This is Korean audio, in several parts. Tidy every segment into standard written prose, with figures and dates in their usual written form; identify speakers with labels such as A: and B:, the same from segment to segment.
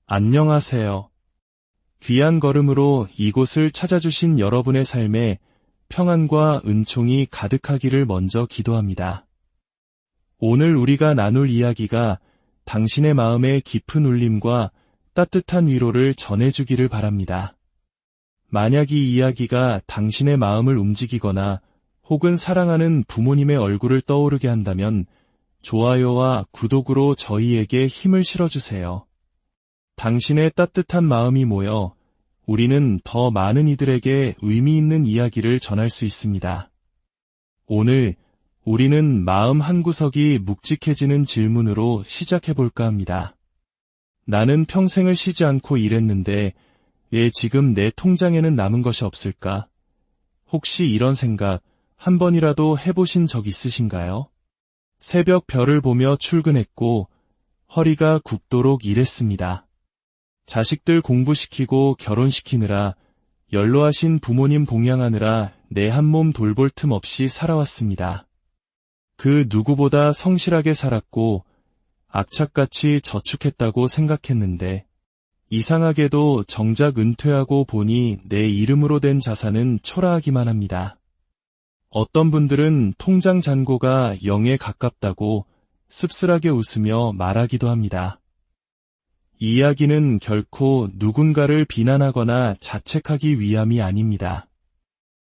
A: 안녕하세요. 귀한 걸음으로 이곳을 찾아주신 여러분의 삶에 평안과 은총이 가득하기를 먼저 기도합니다. 오늘 우리가 나눌 이야기가 당신의 마음에 깊은 울림과 따뜻한 위로를 전해주기를 바랍니다. 만약 이 이야기가 당신의 마음을 움직이거나 혹은 사랑하는 부모님의 얼굴을 떠오르게 한다면 좋아요와 구독으로 저희에게 힘을 실어주세요. 당신의 따뜻한 마음이 모여 우리는 더 많은 이들에게 의미 있는 이야기를 전할 수 있습니다. 오늘 우리는 마음 한구석이 묵직해지는 질문으로 시작해볼까 합니다. 나는 평생을 쉬지 않고 일했는데 왜 지금 내 통장에는 남은 것이 없을까? 혹시 이런 생각 한 번이라도 해보신 적 있으신가요? 새벽 별을 보며 출근했고 허리가 굽도록 일했습니다. 자식들 공부시키고 결혼시키느라 연로하신 부모님 봉양하느라 내 한 몸 돌볼 틈 없이 살아왔습니다. 그 누구보다 성실하게 살았고 악착같이 저축했다고 생각했는데 이상하게도 정작 은퇴하고 보니 내 이름으로 된 자산은 초라하기만 합니다. 어떤 분들은 통장 잔고가 0에 가깝다고 씁쓸하게 웃으며 말하기도 합니다. 이 이야기는 결코 누군가를 비난하거나 자책하기 위함이 아닙니다.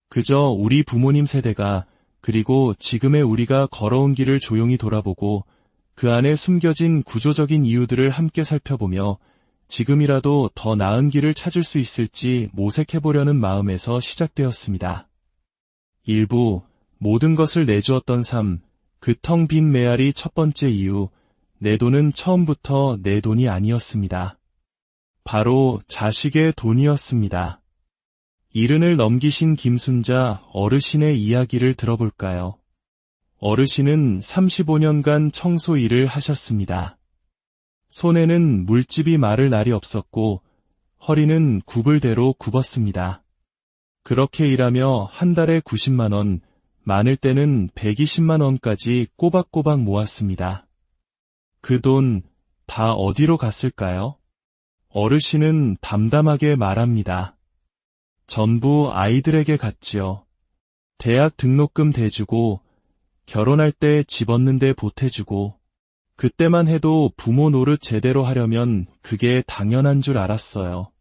A: 그저 우리 부모님 세대가 그리고 지금의 우리가 걸어온 길을 조용히 돌아보고 그 안에 숨겨진 구조적인 이유들을 함께 살펴보며 지금이라도 더 나은 길을 찾을 수 있을지 모색해보려는 마음에서 시작되었습니다. 1부 모든 것을 내주었던 삶, 그 텅 빈 메아리 첫 번째 이유, 내 돈은 처음부터 내 돈이 아니었습니다. 바로 자식의 돈이었습니다. 70을 넘기신 김순자 어르신의 이야기를 들어볼까요? 어르신은 35년간 청소 일을 하셨습니다. 손에는 물집이 마를 날이 없었고 허리는 굽을 대로 굽었습니다. 그렇게 일하며 한 달에 90만 원, 많을 때는 120만 원까지 꼬박꼬박 모았습니다. 그 돈 다 어디로 갔을까요? 어르신은 담담하게 말합니다. 전부 아이들에게 갔지요. 대학 등록금 대주고 결혼할 때 집 얻는데 보태주고 그때만 해도 부모 노릇 제대로 하려면 그게 당연한 줄 알았어요.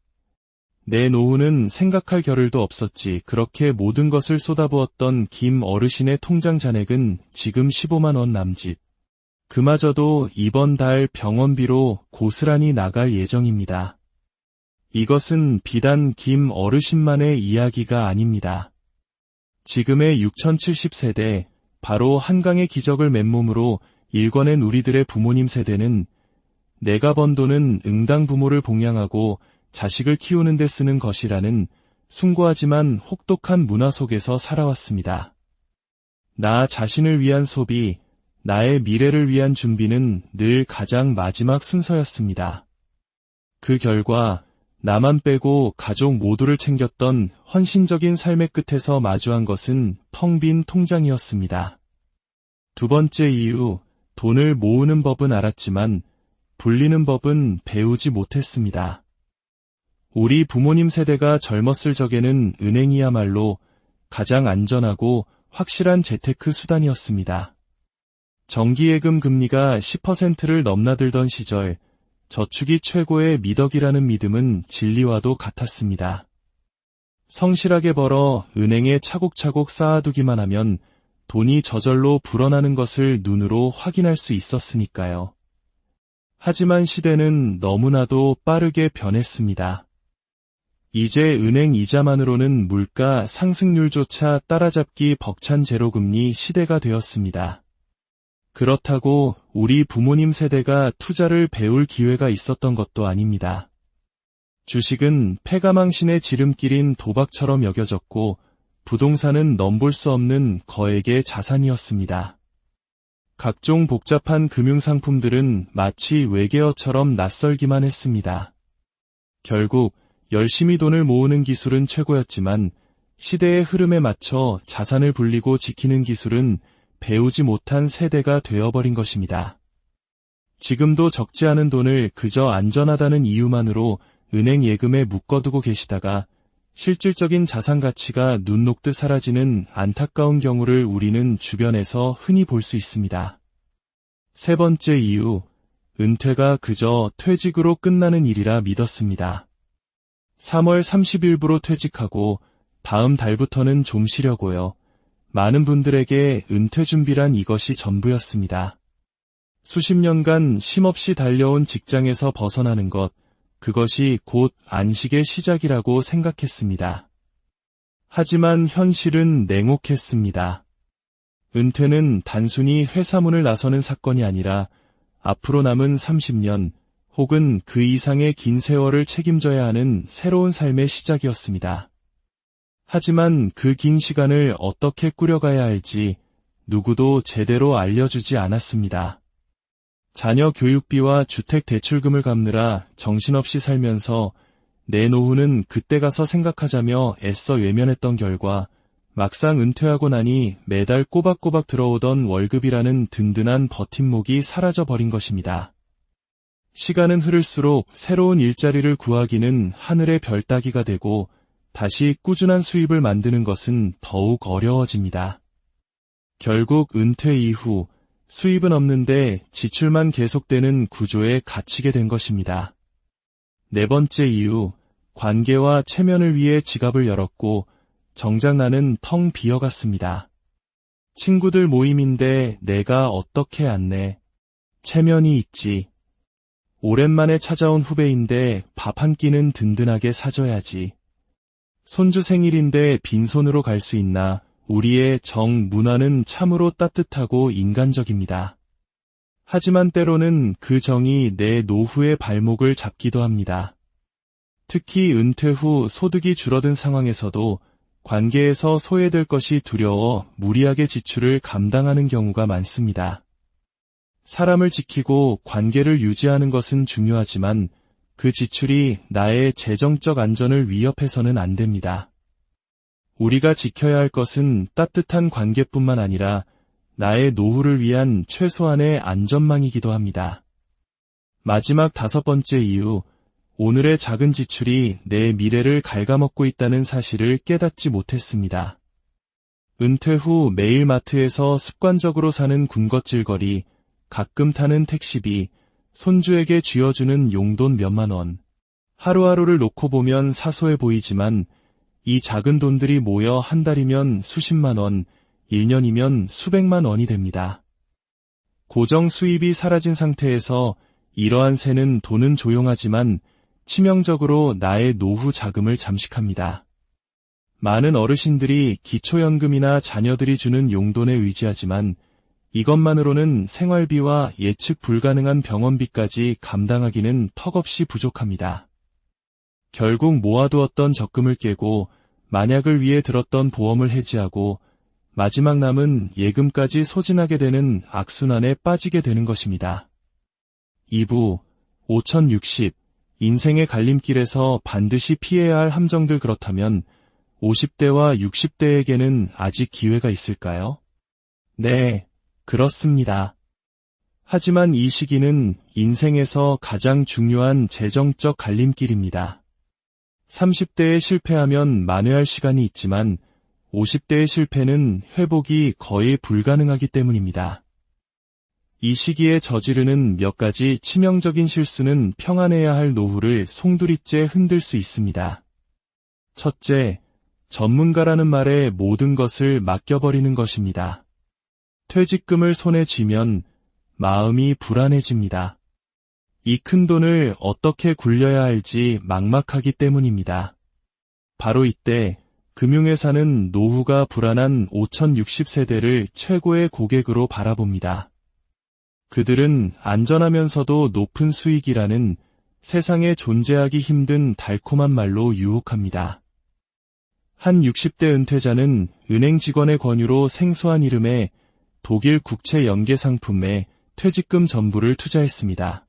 A: 내 노후는 생각할 겨를도 없었지. 그렇게 모든 것을 쏟아부었던 김 어르신의 통장 잔액은 지금 15만 원 남짓. 그마저도 이번 달 병원비로 고스란히 나갈 예정입니다. 이것은 비단 김 어르신만의 이야기가 아닙니다. 지금의 6070세대, 바로 한강의 기적을 맨몸으로 일궈낸 우리들의 부모님 세대는 내가 번 돈은 응당 부모를 봉양하고 자식을 키우는 데 쓰는 것이라는 숭고하지만 혹독한 문화 속에서 살아왔습니다. 나 자신을 위한 소비, 나의 미래를 위한 준비는 늘 가장 마지막 순서였습니다. 그 결과 나만 빼고 가족 모두를 챙겼던 헌신적인 삶의 끝에서 마주한 것은 텅 빈 통장이었습니다. 두 번째 이유, 돈을 모으는 법은 알았지만 불리는 법은 배우지 못했습니다. 우리 부모님 세대가 젊었을 적에는 은행이야말로 가장 안전하고 확실한 재테크 수단이었습니다. 정기예금 금리가 10%를 넘나들던 시절 저축이 최고의 미덕이라는 믿음은 진리와도 같았습니다. 성실하게 벌어 은행에 차곡차곡 쌓아두기만 하면 돈이 저절로 불어나는 것을 눈으로 확인할 수 있었으니까요. 하지만 시대는 너무나도 빠르게 변했습니다. 이제 은행 이자만으로는 물가 상승률조차 따라잡기 벅찬 제로금리 시대가 되었습니다. 그렇다고 우리 부모님 세대가 투자를 배울 기회가 있었던 것도 아닙니다. 주식은 패가망신의 지름길인 도박처럼 여겨졌고 부동산은 넘볼 수 없는 거액의 자산이었습니다. 각종 복잡한 금융상품들은 마치 외계어처럼 낯설기만 했습니다. 결국 열심히 돈을 모으는 기술은 최고였지만 시대의 흐름에 맞춰 자산을 불리고 지키는 기술은 배우지 못한 세대가 되어버린 것입니다. 지금도 적지 않은 돈을 그저 안전하다는 이유만으로 은행 예금에 묶어두고 계시다가 실질적인 자산 가치가 눈 녹듯 사라지는 안타까운 경우를 우리는 주변에서 흔히 볼 수 있습니다. 세 번째 이유, 은퇴가 그저 퇴직으로 끝나는 일이라 믿었습니다. 3월 30일부로 퇴직하고 다음 달부터는 좀 쉬려고요. 많은 분들에게 은퇴 준비란 이것이 전부였습니다. 수십 년간 쉼없이 달려온 직장에서 벗어나는 것, 그것이 곧 안식의 시작이라고 생각했습니다. 하지만 현실은 냉혹했습니다. 은퇴는 단순히 회사 문을 나서는 사건이 아니라 앞으로 남은 30년 혹은 그 이상의 긴 세월을 책임져야 하는 새로운 삶의 시작이었습니다. 하지만 그 긴 시간을 어떻게 꾸려가야 할지 누구도 제대로 알려주지 않았습니다. 자녀 교육비와 주택 대출금을 갚느라 정신없이 살면서 내 노후는 그때 가서 생각하자며 애써 외면했던 결과 막상 은퇴하고 나니 매달 꼬박꼬박 들어오던 월급이라는 든든한 버팀목이 사라져버린 것입니다. 시간은 흐를수록 새로운 일자리를 구하기는 하늘의 별 따기가 되고 다시 꾸준한 수입을 만드는 것은 더욱 어려워집니다. 결국 은퇴 이후 수입은 없는데 지출만 계속되는 구조에 갇히게 된 것입니다. 네 번째 이유, 관계와 체면을 위해 지갑을 열었고 정작 나는 텅 비어갔습니다. 친구들 모임인데 내가 어떻게 안내? 체면이 있지. 오랜만에 찾아온 후배인데 밥 한 끼는 든든하게 사줘야지. 손주 생일인데 빈손으로 갈 수 있나? 우리의 정 문화는 참으로 따뜻하고 인간적입니다. 하지만 때로는 그 정이 내 노후의 발목을 잡기도 합니다. 특히 은퇴 후 소득이 줄어든 상황에서도 관계에서 소외될 것이 두려워 무리하게 지출을 감당하는 경우가 많습니다. 사람을 지키고 관계를 유지하는 것은 중요하지만 그 지출이 나의 재정적 안전을 위협해서는 안 됩니다. 우리가 지켜야 할 것은 따뜻한 관계뿐만 아니라 나의 노후를 위한 최소한의 안전망이기도 합니다. 마지막 다섯 번째 이유, 오늘의 작은 지출이 내 미래를 갉아먹고 있다는 사실을 깨닫지 못했습니다. 은퇴 후 매일 마트에서 습관적으로 사는 군것질거리, 가끔 타는 택시비, 손주에게 쥐어주는 용돈 몇만 원. 하루하루를 놓고 보면 사소해 보이지만 이 작은 돈들이 모여 한 달이면 수십만 원, 1년이면 수백만 원이 됩니다. 고정 수입이 사라진 상태에서 이러한 새는 돈은 조용하지만 치명적으로 나의 노후 자금을 잠식합니다. 많은 어르신들이 기초연금이나 자녀들이 주는 용돈에 의지하지만 이것만으로는 생활비와 예측 불가능한 병원비까지 감당하기는 턱없이 부족합니다. 결국 모아두었던 적금을 깨고 만약을 위해 들었던 보험을 해지하고 마지막 남은 예금까지 소진하게 되는 악순환에 빠지게 되는 것입니다. 2부 5060 인생의 갈림길에서 반드시 피해야 할 함정들. 그렇다면 50대와 60대에게는 아직 기회가 있을까요? 네, 그렇습니다. 하지만 이 시기는 인생에서 가장 중요한 재정적 갈림길입니다. 30대에 실패하면 만회할 시간이 있지만 50대의 실패는 회복이 거의 불가능하기 때문입니다. 이 시기에 저지르는 몇 가지 치명적인 실수는 평안해야 할 노후를 송두리째 흔들 수 있습니다. 첫째, 전문가라는 말에 모든 것을 맡겨버리는 것입니다. 퇴직금을 손에 쥐면 마음이 불안해집니다. 이 큰 돈을 어떻게 굴려야 할지 막막하기 때문입니다. 바로 이때 금융회사는 노후가 불안한 5060세대를 최고의 고객으로 바라봅니다. 그들은 안전하면서도 높은 수익이라는 세상에 존재하기 힘든 달콤한 말로 유혹합니다. 한 60대 은퇴자는 은행 직원의 권유로 생소한 이름의 독일 국채 연계 상품에 퇴직금 전부를 투자했습니다.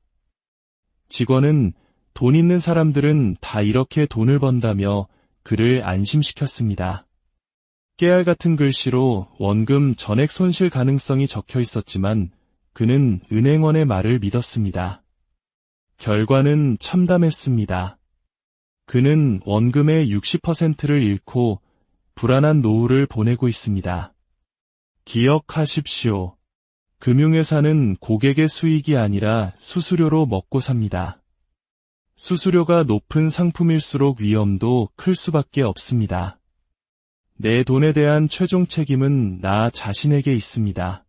A: 직원은 돈 있는 사람들은 다 이렇게 돈을 번다며 그를 안심시켰습니다. 깨알 같은 글씨로 원금 전액 손실 가능성이 적혀 있었지만 그는 은행원의 말을 믿었습니다. 결과는 참담했습니다. 그는 원금의 60%를 잃고 불안한 노후를 보내고 있습니다. 기억하십시오. 금융회사는 고객의 수익이 아니라 수수료로 먹고 삽니다. 수수료가 높은 상품일수록 위험도 클 수밖에 없습니다. 내 돈에 대한 최종 책임은 나 자신에게 있습니다.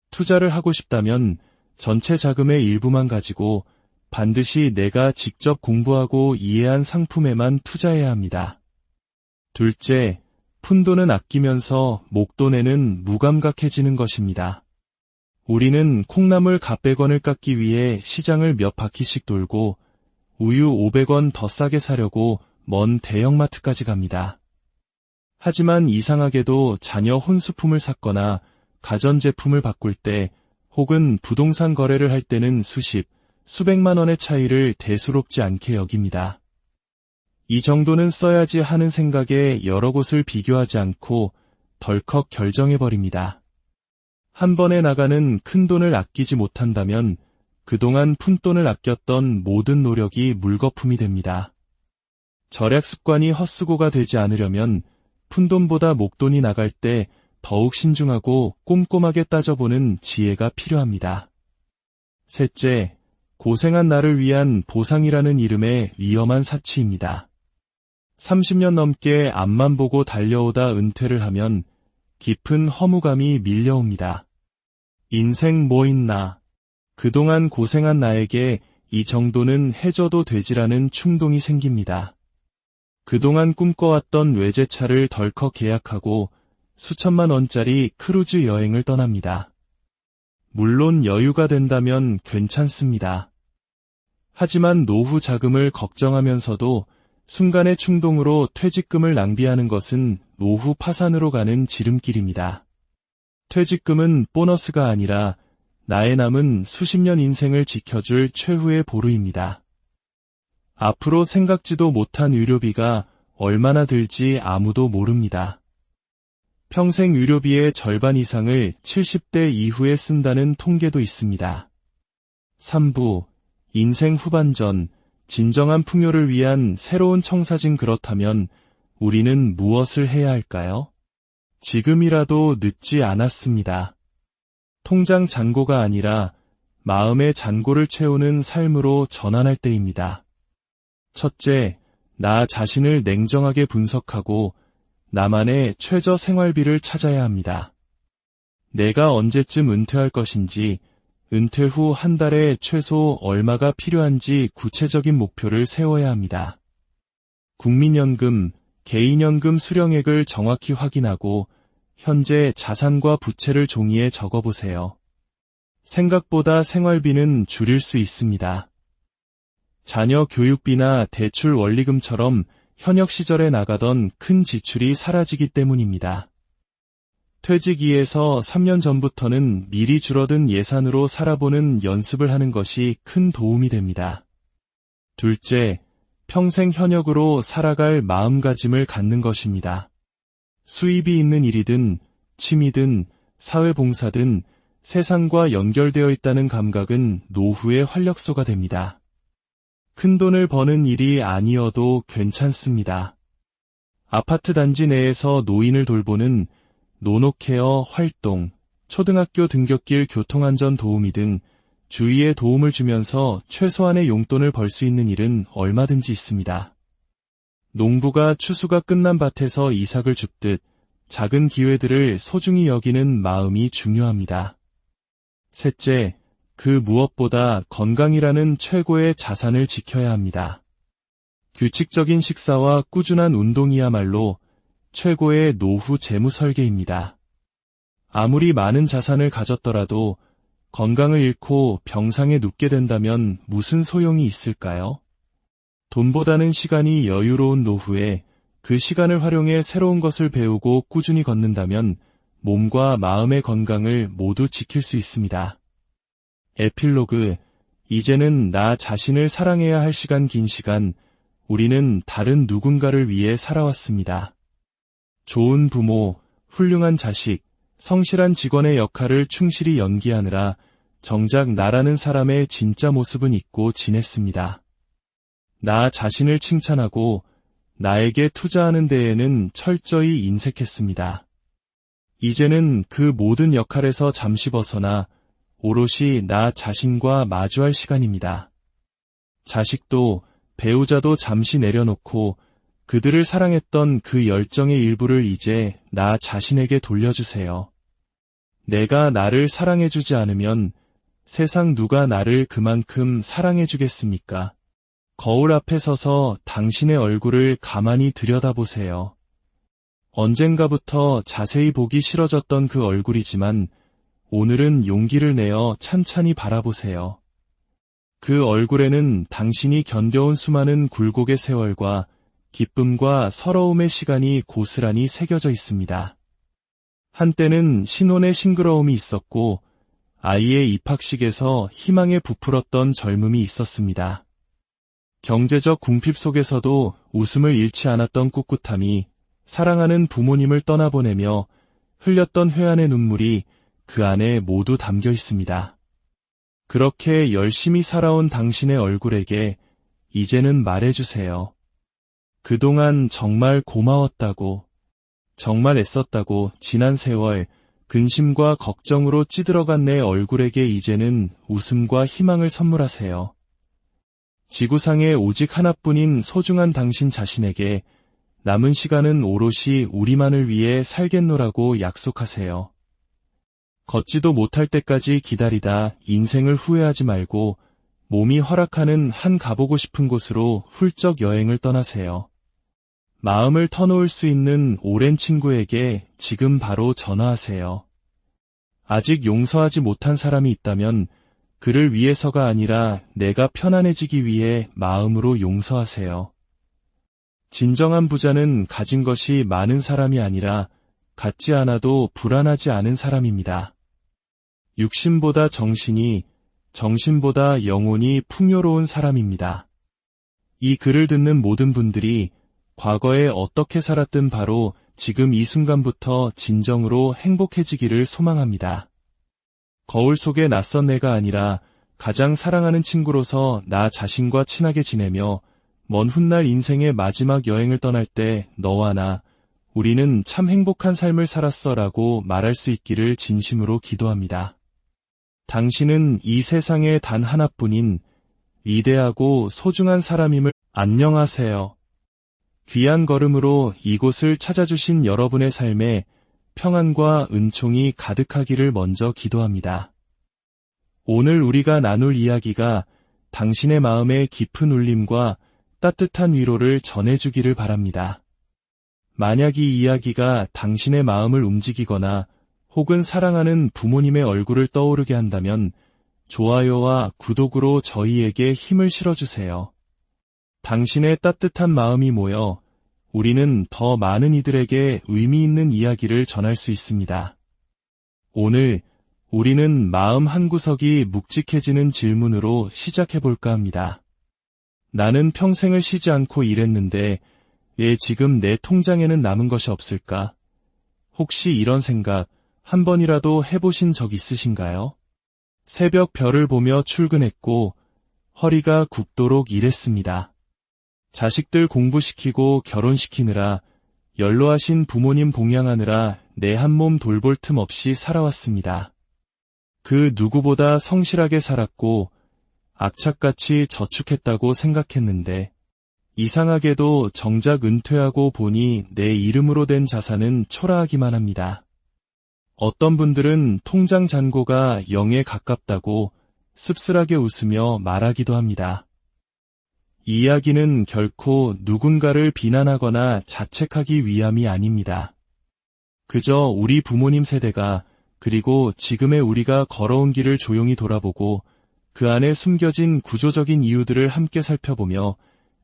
A: 투자를 하고 싶다면 전체 자금의 일부만 가지고 반드시 내가 직접 공부하고 이해한 상품에만 투자해야 합니다. 둘째, 푼돈은 아끼면서 목돈에는 무감각해지는 것입니다. 우리는 콩나물 갓100원을 깎기 위해 시장을 몇 바퀴씩 돌고 우유 500원 더 싸게 사려고 먼 대형마트까지 갑니다. 하지만 이상하게도 자녀 혼수품을 샀거나 가전제품을 바꿀 때 혹은 부동산 거래를 할 때는 수백만 원의 차이를 대수롭지 않게 여깁니다. 이 정도는 써야지 하는 생각에 여러 곳을 비교하지 않고 덜컥 결정해버립니다. 한 번에 나가는 큰 돈을 아끼지 못한다면 그동안 푼돈을 아꼈던 모든 노력이 물거품이 됩니다. 절약 습관이 헛수고가 되지 않으려면 푼돈보다 목돈이 나갈 때 더욱 신중하고 꼼꼼하게 따져보는 지혜가 필요합니다. 셋째, 고생한 나를 위한 보상이라는 이름의 위험한 사치입니다. 30년 넘게 앞만 보고 달려오다 은퇴를 하면 깊은 허무감이 밀려옵니다. 인생 뭐 있나? 그동안 고생한 나에게 이 정도는 해줘도 되지라는 충동이 생깁니다. 그동안 꿈꿔왔던 외제차를 덜컥 계약하고 수천만 원짜리 크루즈 여행을 떠납니다. 물론 여유가 된다면 괜찮습니다. 하지만 노후 자금을 걱정하면서도 순간의 충동으로 퇴직금을 낭비하는 것은 노후 파산으로 가는 지름길입니다. 퇴직금은 보너스가 아니라 나의 남은 수십 년 인생을 지켜줄 최후의 보루입니다. 앞으로 생각지도 못한 의료비가 얼마나 들지 아무도 모릅니다. 평생 의료비의 절반 이상을 70대 이후에 쓴다는 통계도 있습니다. 3부, 인생 후반전, 진정한 풍요를 위한 새로운 청사진. 그렇다면 우리는 무엇을 해야 할까요? 지금이라도 늦지 않았습니다. 통장 잔고가 아니라 마음의 잔고를 채우는 삶으로 전환할 때입니다. 첫째, 나 자신을 냉정하게 분석하고 나만의 최저 생활비를 찾아야 합니다. 내가 언제쯤 은퇴할 것인지, 은퇴 후 한 달에 최소 얼마가 필요한지 구체적인 목표를 세워야 합니다. 국민연금, 개인연금 수령액을 정확히 확인하고 현재 자산과 부채를 종이에 적어보세요. 생각보다 생활비는 줄일 수 있습니다. 자녀 교육비나 대출 원리금처럼 현역 시절에 나가던 큰 지출이 사라지기 때문입니다. 퇴직이에서 3년 전부터는 미리 줄어든 예산으로 살아보는 연습을 하는 것이 큰 도움이 됩니다. 둘째, 평생 현역으로 살아갈 마음가짐을 갖는 것입니다. 수입이 있는 일이든 취미든 사회봉사든 세상과 연결되어 있다는 감각은 노후의 활력소가 됩니다. 큰 돈을 버는 일이 아니어도 괜찮습니다. 아파트 단지 내에서 노인을 돌보는 노노케어 활동, 초등학교 등굣길 교통안전 도우미 등 주위에 도움을 주면서 최소한의 용돈을 벌 수 있는 일은 얼마든지 있습니다. 농부가 추수가 끝난 밭에서 이삭을 줍듯 작은 기회들을 소중히 여기는 마음이 중요합니다. 셋째, 그 무엇보다 건강이라는 최고의 자산을 지켜야 합니다. 규칙적인 식사와 꾸준한 운동이야말로 최고의 노후 재무 설계입니다. 아무리 많은 자산을 가졌더라도 건강을 잃고 병상에 눕게 된다면 무슨 소용이 있을까요? 돈보다는 시간이 여유로운 노후에 그 시간을 활용해 새로운 것을 배우고 꾸준히 걷는다면 몸과 마음의 건강을 모두 지킬 수 있습니다. 에필로그, 이제는 나 자신을 사랑해야 할 시간. 긴 시간 우리는 다른 누군가를 위해 살아왔습니다. 좋은 부모, 훌륭한 자식, 성실한 직원의 역할을 충실히 연기하느라 정작 나라는 사람의 진짜 모습은 잊고 지냈습니다. 나 자신을 칭찬하고 나에게 투자하는 데에는 철저히 인색했습니다. 이제는 그 모든 역할에서 잠시 벗어나 오롯이 나 자신과 마주할 시간입니다. 자식도 배우자도 잠시 내려놓고 그들을 사랑했던 그 열정의 일부를 이제 나 자신에게 돌려주세요. 내가 나를 사랑해주지 않으면 세상 누가 나를 그만큼 사랑해주겠습니까? 거울 앞에 서서 당신의 얼굴을 가만히 들여다보세요. 언젠가부터 자세히 보기 싫어졌던 그 얼굴이지만 오늘은 용기를 내어 찬찬히 바라보세요. 그 얼굴에는 당신이 견뎌온 수많은 굴곡의 세월과 기쁨과 서러움의 시간이 고스란히 새겨져 있습니다. 한때는 신혼의 싱그러움이 있었고 아이의 입학식에서 희망에 부풀었던 젊음이 있었습니다. 경제적 궁핍 속에서도 웃음을 잃지 않았던 꿋꿋함이 사랑하는 부모님을 떠나보내며 흘렸던 회한의 눈물이 그 안에 모두 담겨 있습니다. 그렇게 열심히 살아온 당신의 얼굴에게 이제는 말해주세요. 그동안 정말 고마웠다고, 정말 애썼다고. 지난 세월 근심과 걱정으로 찌들어간 내 얼굴에게 이제는 웃음과 희망을 선물하세요. 지구상에 오직 하나뿐인 소중한 당신 자신에게 남은 시간은 오롯이 우리만을 위해 살겠노라고 약속하세요. 걷지도 못할 때까지 기다리다 인생을 후회하지 말고 몸이 허락하는 한 가보고 싶은 곳으로 훌쩍 여행을 떠나세요. 마음을 터놓을 수 있는 오랜 친구에게 지금 바로 전화하세요. 아직 용서하지 못한 사람이 있다면 그를 위해서가 아니라 내가 편안해지기 위해 마음으로 용서하세요. 진정한 부자는 가진 것이 많은 사람이 아니라 갖지 않아도 불안하지 않은 사람입니다. 육신보다 정신이, 정신보다 영혼이 풍요로운 사람입니다. 이 글을 듣는 모든 분들이 과거에 어떻게 살았든 바로 지금 이 순간부터 진정으로 행복해지기를 소망합니다. 거울 속의 낯선 내가 아니라 가장 사랑하는 친구로서 나 자신과 친하게 지내며 먼 훗날 인생의 마지막 여행을 떠날 때 너와 나, 우리는 참 행복한 삶을 살았어 라고 말할 수 있기를 진심으로 기도합니다. 당신은 이 세상에 단 하나뿐인 위대하고 소중한 사람임을 안녕하세요. 귀한 걸음으로 이곳을 찾아주신 여러분의 삶에 평안과 은총이 가득하기를 먼저 기도합니다. 오늘 우리가 나눌 이야기가 당신의 마음에 깊은 울림과 따뜻한 위로를 전해주기를 바랍니다. 만약 이 이야기가 당신의 마음을 움직이거나 혹은 사랑하는 부모님의 얼굴을 떠오르게 한다면 좋아요와 구독으로 저희에게 힘을 실어주세요. 당신의 따뜻한 마음이 모여 우리는 더 많은 이들에게 의미 있는 이야기를 전할 수 있습니다. 오늘 우리는 마음 한구석이 묵직해지는 질문으로 시작해볼까 합니다. 나는 평생을 쉬지 않고 일했는데 왜 지금 내 통장에는 남은 것이 없을까? 혹시 이런 생각 한 번이라도 해보신 적 있으신가요? 새벽 별을 보며 출근했고 허리가 굽도록 일했습니다. 자식들 공부시키고 결혼시키느라 연로하신 부모님 봉양하느라 내 한 몸 돌볼 틈 없이 살아왔습니다. 그 누구보다 성실하게 살았고 악착같이 저축했다고 생각했는데 이상하게도 정작 은퇴하고 보니 내 이름으로 된 자산은 초라하기만 합니다. 어떤 분들은 통장 잔고가 0에 가깝다고 씁쓸하게 웃으며 말하기도 합니다. 이 이야기는 결코 누군가를 비난하거나 자책하기 위함이 아닙니다. 그저 우리 부모님 세대가 그리고 지금의 우리가 걸어온 길을 조용히 돌아보고 그 안에 숨겨진 구조적인 이유들을 함께 살펴보며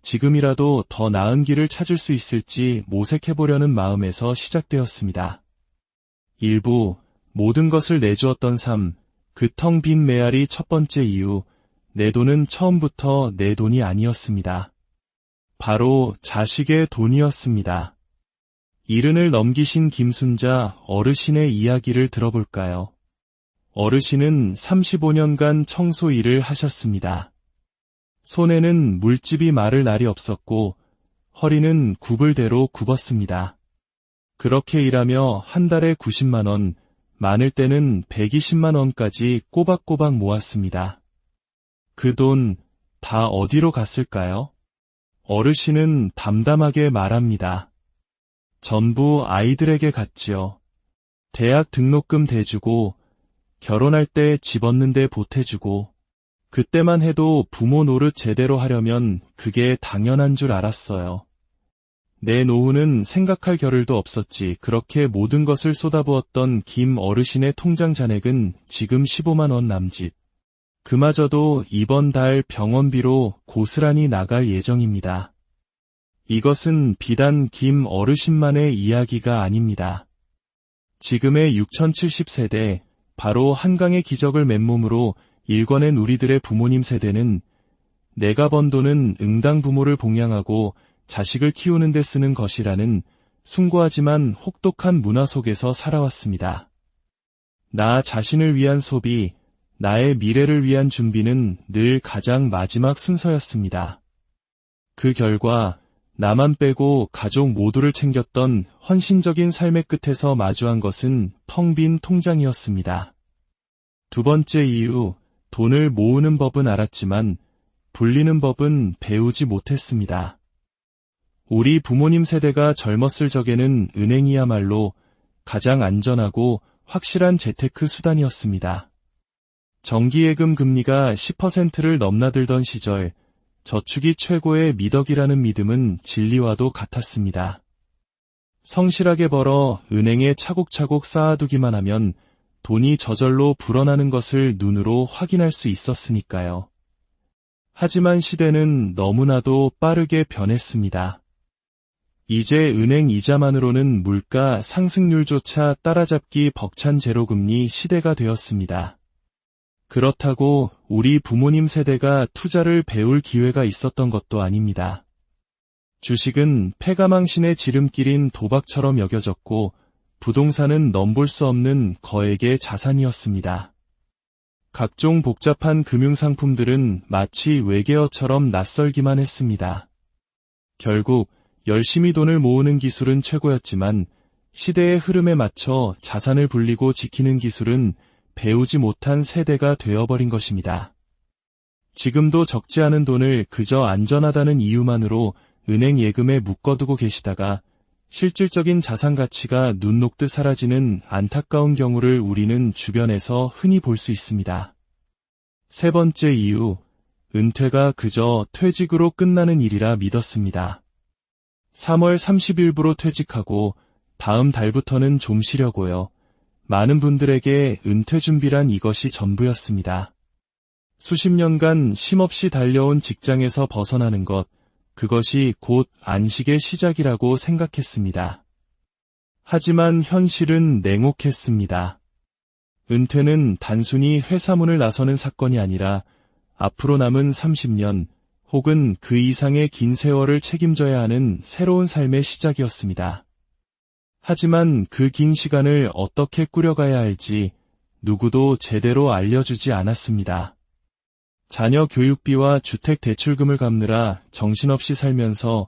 A: 지금이라도 더 나은 길을 찾을 수 있을지 모색해보려는 마음에서 시작되었습니다. 일부 모든 것을 내주었던 삶, 그 텅 빈 메아리 첫 번째 이유, 내 돈은 처음부터 내 돈이 아니었습니다. 바로 자식의 돈이었습니다. 70을 넘기신 김순자 어르신의 이야기를 들어볼까요? 어르신은 35년간 청소 일을 하셨습니다. 손에는 물집이 마를 날이 없었고 허리는 구불대로 굽었습니다. 그렇게 일하며 한 달에 90만 원, 많을 때는 120만 원까지 꼬박꼬박 모았습니다. 그 돈 다 어디로 갔을까요? 어르신은 담담하게 말합니다. 전부 아이들에게 갔지요. 대학 등록금 대주고, 결혼할 때 집 얻는데 보태주고, 그때만 해도 부모 노릇 제대로 하려면 그게 당연한 줄 알았어요. 내 노후는 생각할 겨를도 없었지. 그렇게 모든 것을 쏟아부었던 김 어르신의 통장 잔액은 지금 15만 원 남짓. 그마저도 이번 달 병원비로 고스란히 나갈 예정입니다. 이것은 비단 김 어르신만의 이야기가 아닙니다. 지금의 6070세대, 바로 한강의 기적을 맨몸으로 일궈낸 우리들의 부모님 세대는 내가 번 돈은 응당 부모를 봉양하고 자식을 키우는 데 쓰는 것이라는 숭고하지만 혹독한 문화 속에서 살아왔습니다. 나 자신을 위한 소비, 나의 미래를 위한 준비는 늘 가장 마지막 순서였습니다. 그 결과 나만 빼고 가족 모두를 챙겼던 헌신적인 삶의 끝에서 마주한 것은 텅 빈 통장이었습니다. 두 번째 이유, 돈을 모으는 법은 알았지만 불리는 법은 배우지 못했습니다. 우리 부모님 세대가 젊었을 적에는 은행이야말로 가장 안전하고 확실한 재테크 수단이었습니다. 정기예금 금리가 10%를 넘나들던 시절, 저축이 최고의 미덕이라는 믿음은 진리와도 같았습니다. 성실하게 벌어 은행에 차곡차곡 쌓아두기만 하면 돈이 저절로 불어나는 것을 눈으로 확인할 수 있었으니까요. 하지만 시대는 너무나도 빠르게 변했습니다. 이제 은행 이자만으로는 물가 상승률조차 따라잡기 벅찬 제로금리 시대가 되었습니다. 그렇다고 우리 부모님 세대가 투자를 배울 기회가 있었던 것도 아닙니다. 주식은 패가망신의 지름길인 도박처럼 여겨졌고 부동산은 넘볼 수 없는 거액의 자산이었습니다. 각종 복잡한 금융상품들은 마치 외계어처럼 낯설기만 했습니다. 결국 열심히 돈을 모으는 기술은 최고였지만 시대의 흐름에 맞춰 자산을 불리고 지키는 기술은 배우지 못한 세대가 되어버린 것입니다. 지금도 적지 않은 돈을 그저 안전하다는 이유만으로 은행 예금에 묶어두고 계시다가 실질적인 자산 가치가 눈 녹듯 사라지는 안타까운 경우를 우리는 주변에서 흔히 볼 수 있습니다. 세 번째 이유, 은퇴가 그저 퇴직으로 끝나는 일이라 믿었습니다. 3월 30일부로 퇴직하고 다음 달부터는 좀 쉬려고요. 많은 분들에게 은퇴 준비란 이것이 전부였습니다. 수십 년간 쉼없이 달려온 직장에서 벗어나는 것, 그것이 곧 안식의 시작이라고 생각했습니다. 하지만 현실은 냉혹했습니다. 은퇴는 단순히 회사 문을 나서는 사건이 아니라 앞으로 남은 30년 혹은 그 이상의 긴 세월을 책임져야 하는 새로운 삶의 시작이었습니다. 하지만 그 긴 시간을 어떻게 꾸려가야 할지 누구도 제대로 알려주지 않았습니다. 자녀 교육비와 주택 대출금을 갚느라 정신없이 살면서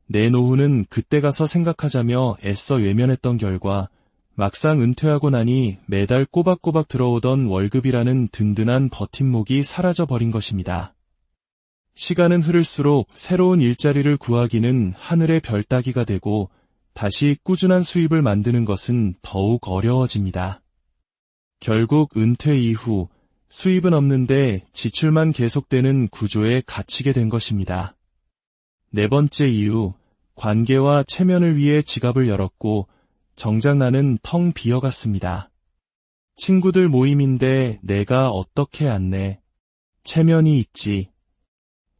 A: 내 노후는 그때 가서 생각하자며 애써 외면했던 결과 막상 은퇴하고 나니 매달 꼬박꼬박 들어오던 월급이라는 든든한 버팀목이 사라져버린 것입니다. 시간은 흐를수록 새로운 일자리를 구하기는 하늘의 별 따기가 되고 다시 꾸준한 수입을 만드는 것은 더욱 어려워집니다. 결국 은퇴 이후 수입은 없는데 지출만 계속되는 구조에 갇히게 된 것입니다. 네 번째 이유, 관계와 체면을 위해 지갑을 열었고 정작 나는 텅 비어갔습니다. 친구들 모임인데 내가 어떻게 안내? 체면이 있지.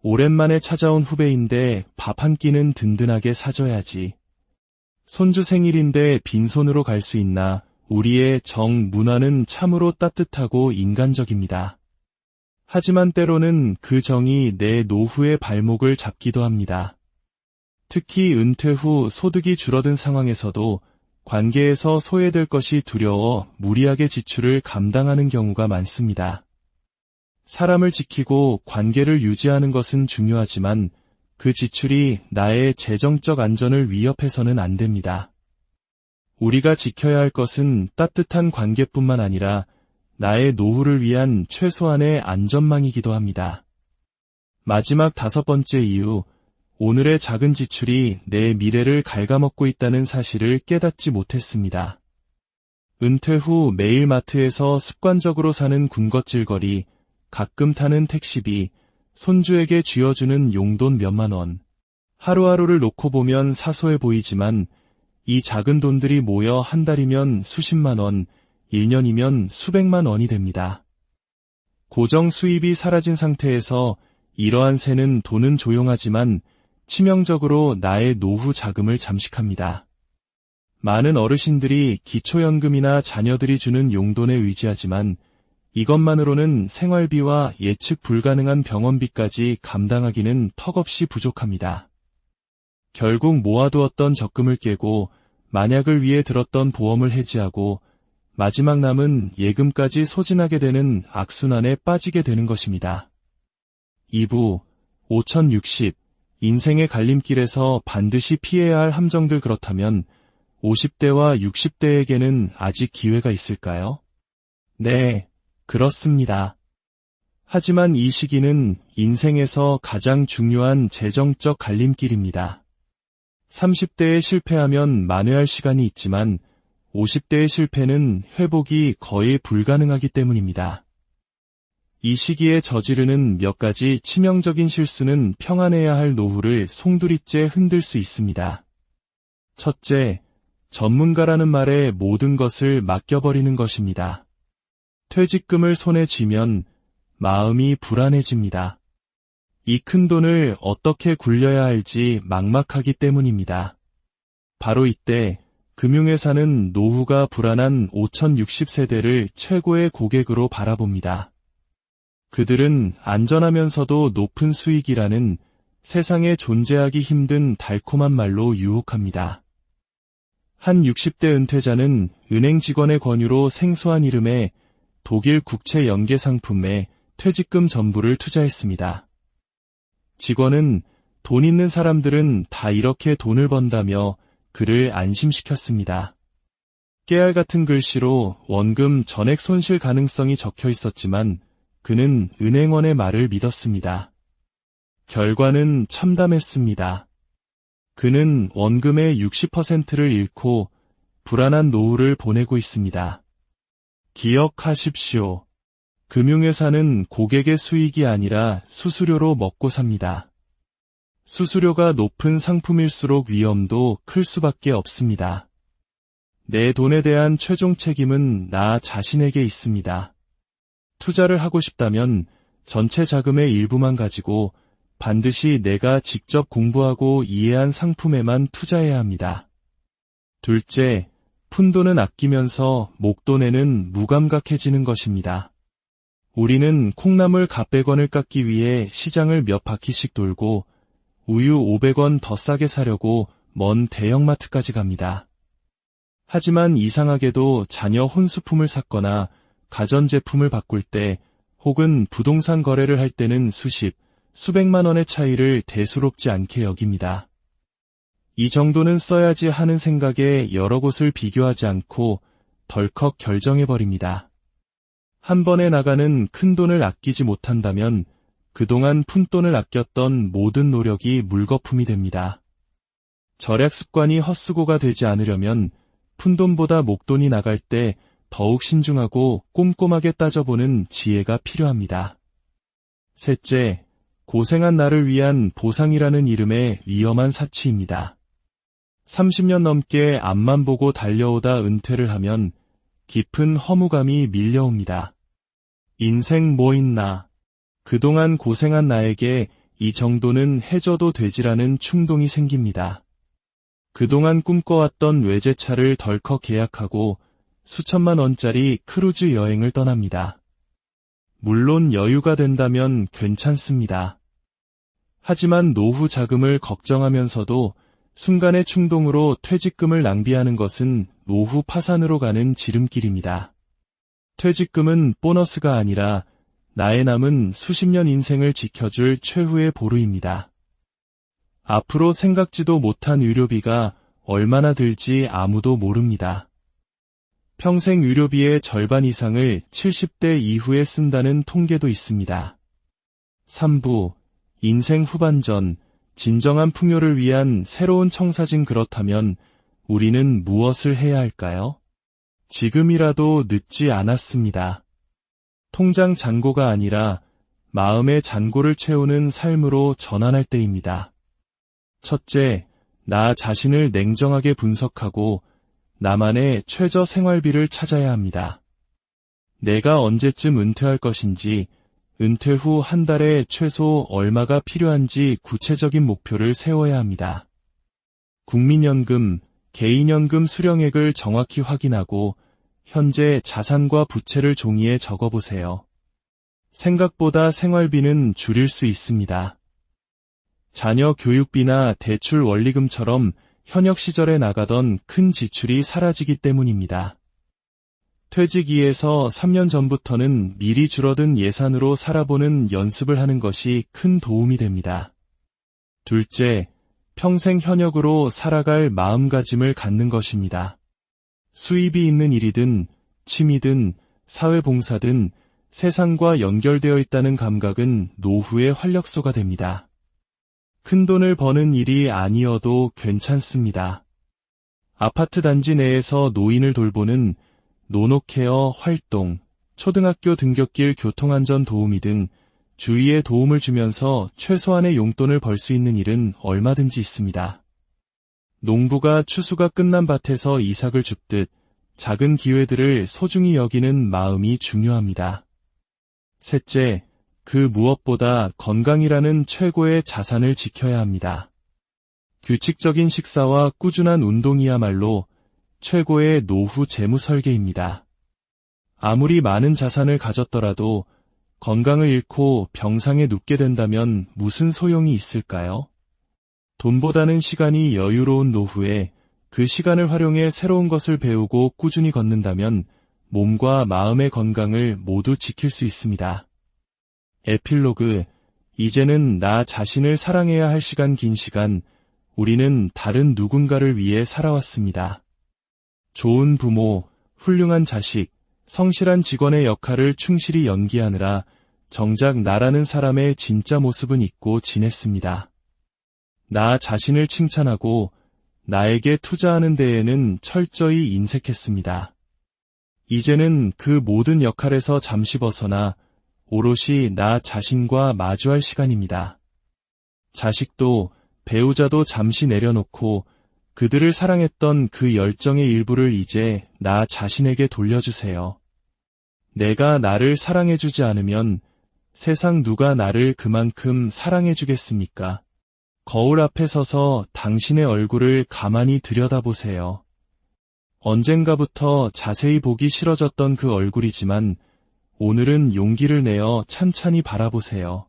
A: 오랜만에 찾아온 후배인데 밥 한 끼는 든든하게 사줘야지. 손주 생일인데 빈손으로 갈 수 있나? 우리의 정 문화는 참으로 따뜻하고 인간적입니다. 하지만 때로는 그 정이 내 노후의 발목을 잡기도 합니다. 특히 은퇴 후 소득이 줄어든 상황에서도 관계에서 소외될 것이 두려워 무리하게 지출을 감당하는 경우가 많습니다. 사람을 지키고 관계를 유지하는 것은 중요하지만 그 지출이 나의 재정적 안전을 위협해서는 안 됩니다. 우리가 지켜야 할 것은 따뜻한 관계뿐만 아니라 나의 노후를 위한 최소한의 안전망이기도 합니다. 마지막 5번째 이유, 오늘의 작은 지출이 내 미래를 갉아먹고 있다는 사실을 깨닫지 못했습니다. 은퇴 후 매일 마트에서 습관적으로 사는 군것질거리, 가끔 타는 택시비, 손주에게 쥐어주는 용돈 몇만 원. 하루하루를 놓고 보면 사소해 보이지만 이 작은 돈들이 모여 한 달이면 수십만 원, 1년이면 수백만 원이 됩니다. 고정 수입이 사라진 상태에서 이러한 새는 돈은 조용하지만 치명적으로 나의 노후 자금을 잠식합니다. 많은 어르신들이 기초연금이나 자녀들이 주는 용돈에 의지하지만 이것만으로는 생활비와 예측 불가능한 병원비까지 감당하기는 턱없이 부족합니다. 결국 모아두었던 적금을 깨고 만약을 위해 들었던 보험을 해지하고 마지막 남은 예금까지 소진하게 되는 악순환에 빠지게 되는 것입니다. 2부 5060 인생의 갈림길에서 반드시 피해야 할 함정들. 그렇다면 50대와 60대에게는 아직 기회가 있을까요? 네, 그렇습니다. 하지만 이 시기는 인생에서 가장 중요한 재정적 갈림길입니다. 30대에 실패하면 만회할 시간이 있지만 50대의 실패는 회복이 거의 불가능하기 때문입니다. 이 시기에 저지르는 몇 가지 치명적인 실수는 평안해야 할 노후를 송두리째 흔들 수 있습니다. 첫째, 전문가라는 말에 모든 것을 맡겨버리는 것입니다. 퇴직금을 손에 쥐면 마음이 불안해집니다. 이 큰 돈을 어떻게 굴려야 할지 막막하기 때문입니다. 바로 이때 금융회사는 노후가 불안한 5060세대를 최고의 고객으로 바라봅니다. 그들은 안전하면서도 높은 수익이라는 세상에 존재하기 힘든 달콤한 말로 유혹합니다. 한 60대 은퇴자는 은행 직원의 권유로 생소한 이름의 독일 국채 연계 상품에 퇴직금 전부를 투자했습니다. 직원은 돈 있는 사람들은 다 이렇게 돈을 번다며 그를 안심시켰습니다. 깨알 같은 글씨로 원금 전액 손실 가능성이 적혀 있었지만 그는 은행원의 말을 믿었습니다. 결과는 참담했습니다. 그는 원금의 60%를 잃고 불안한 노후를 보내고 있습니다. 기억하십시오. 금융회사는 고객의 수익이 아니라 수수료로 먹고 삽니다. 수수료가 높은 상품일수록 위험도 클 수밖에 없습니다. 내 돈에 대한 최종 책임은 나 자신에게 있습니다. 투자를 하고 싶다면 전체 자금의 일부만 가지고 반드시 내가 직접 공부하고 이해한 상품에만 투자해야 합니다. 둘째, 푼돈은 아끼면서 목돈에는 무감각해지는 것입니다. 우리는 콩나물 갓백원을 깎기 위해 시장을 몇 바퀴씩 돌고 우유 500원 더 싸게 사려고 먼 대형마트까지 갑니다. 하지만 이상하게도 자녀 혼수품을 샀거나 가전제품을 바꿀 때 혹은 부동산 거래를 할 때는 수백만 원의 차이를 대수롭지 않게 여깁니다. 이 정도는 써야지 하는 생각에 여러 곳을 비교하지 않고 덜컥 결정해버립니다. 한 번에 나가는 큰 돈을 아끼지 못한다면 그동안 푼돈을 아꼈던 모든 노력이 물거품이 됩니다. 절약 습관이 헛수고가 되지 않으려면 푼돈보다 목돈이 나갈 때 더욱 신중하고 꼼꼼하게 따져보는 지혜가 필요합니다. 셋째, 고생한 나를 위한 보상이라는 이름의 위험한 사치입니다. 30년 넘게 앞만 보고 달려오다 은퇴를 하면 깊은 허무감이 밀려옵니다. 인생 뭐 있나? 그동안 고생한 나에게 이 정도는 해줘도 되지라는 충동이 생깁니다. 그동안 꿈꿔왔던 외제차를 덜컥 계약하고 수천만 원짜리 크루즈 여행을 떠납니다. 물론 여유가 된다면 괜찮습니다. 하지만 노후 자금을 걱정하면서도 순간의 충동으로 퇴직금을 낭비하는 것은 노후 파산으로 가는 지름길입니다. 퇴직금은 보너스가 아니라 나의 남은 수십 년 인생을 지켜줄 최후의 보루입니다. 앞으로 생각지도 못한 의료비가 얼마나 들지 아무도 모릅니다. 평생 의료비의 절반 이상을 70대 이후에 쓴다는 통계도 있습니다. 3부, 인생 후반전, 진정한 풍요를 위한 새로운 청사진. 그렇다면 우리는 무엇을 해야 할까요? 지금이라도 늦지 않았습니다. 통장 잔고가 아니라 마음의 잔고를 채우는 삶으로 전환할 때입니다. 첫째, 나 자신을 냉정하게 분석하고 나만의 최저 생활비를 찾아야 합니다. 내가 언제쯤 은퇴할 것인지, 은퇴 후 한 달에 최소 얼마가 필요한지 구체적인 목표를 세워야 합니다. 국민연금, 개인연금 수령액을 정확히 확인하고 현재 자산과 부채를 종이에 적어보세요. 생각보다 생활비는 줄일 수 있습니다. 자녀 교육비나 대출 원리금처럼 현역 시절에 나가던 큰 지출이 사라지기 때문입니다. 퇴직이에서 3년 전부터는 미리 줄어든 예산으로 살아보는 연습을 하는 것이 큰 도움이 됩니다. 둘째, 평생 현역으로 살아갈 마음가짐을 갖는 것입니다. 수입이 있는 일이든 취미든 사회봉사든 세상과 연결되어 있다는 감각은 노후의 활력소가 됩니다. 큰 돈을 버는 일이 아니어도 괜찮습니다. 아파트 단지 내에서 노인을 돌보는 노노케어 활동, 초등학교 등굣길 교통안전 도우미 등 주위에 도움을 주면서 최소한의 용돈을 벌 수 있는 일은 얼마든지 있습니다. 농부가 추수가 끝난 밭에서 이삭을 줍듯 작은 기회들을 소중히 여기는 마음이 중요합니다. 셋째, 그 무엇보다 건강이라는 최고의 자산을 지켜야 합니다. 규칙적인 식사와 꾸준한 운동이야말로 최고의 노후 재무 설계입니다. 아무리 많은 자산을 가졌더라도 건강을 잃고 병상에 눕게 된다면 무슨 소용이 있을까요? 돈보다는 시간이 여유로운 노후에 그 시간을 활용해 새로운 것을 배우고 꾸준히 걷는다면 몸과 마음의 건강을 모두 지킬 수 있습니다. 에필로그, 이제는 나 자신을 사랑해야 할 시간. 긴 시간, 우리는 다른 누군가를 위해 살아왔습니다. 좋은 부모, 훌륭한 자식, 성실한 직원의 역할을 충실히 연기하느라 정작 나라는 사람의 진짜 모습은 잊고 지냈습니다. 나 자신을 칭찬하고 나에게 투자하는 데에는 철저히 인색했습니다. 이제는 그 모든 역할에서 잠시 벗어나 오롯이 나 자신과 마주할 시간입니다. 자식도 배우자도 잠시 내려놓고 그들을 사랑했던 그 열정의 일부를 이제 나 자신에게 돌려주세요. 내가 나를 사랑해주지 않으면 세상 누가 나를 그만큼 사랑해주겠습니까? 거울 앞에 서서 당신의 얼굴을 가만히 들여다보세요. 언젠가부터 자세히 보기 싫어졌던 그 얼굴이지만 오늘은 용기를 내어 찬찬히 바라보세요.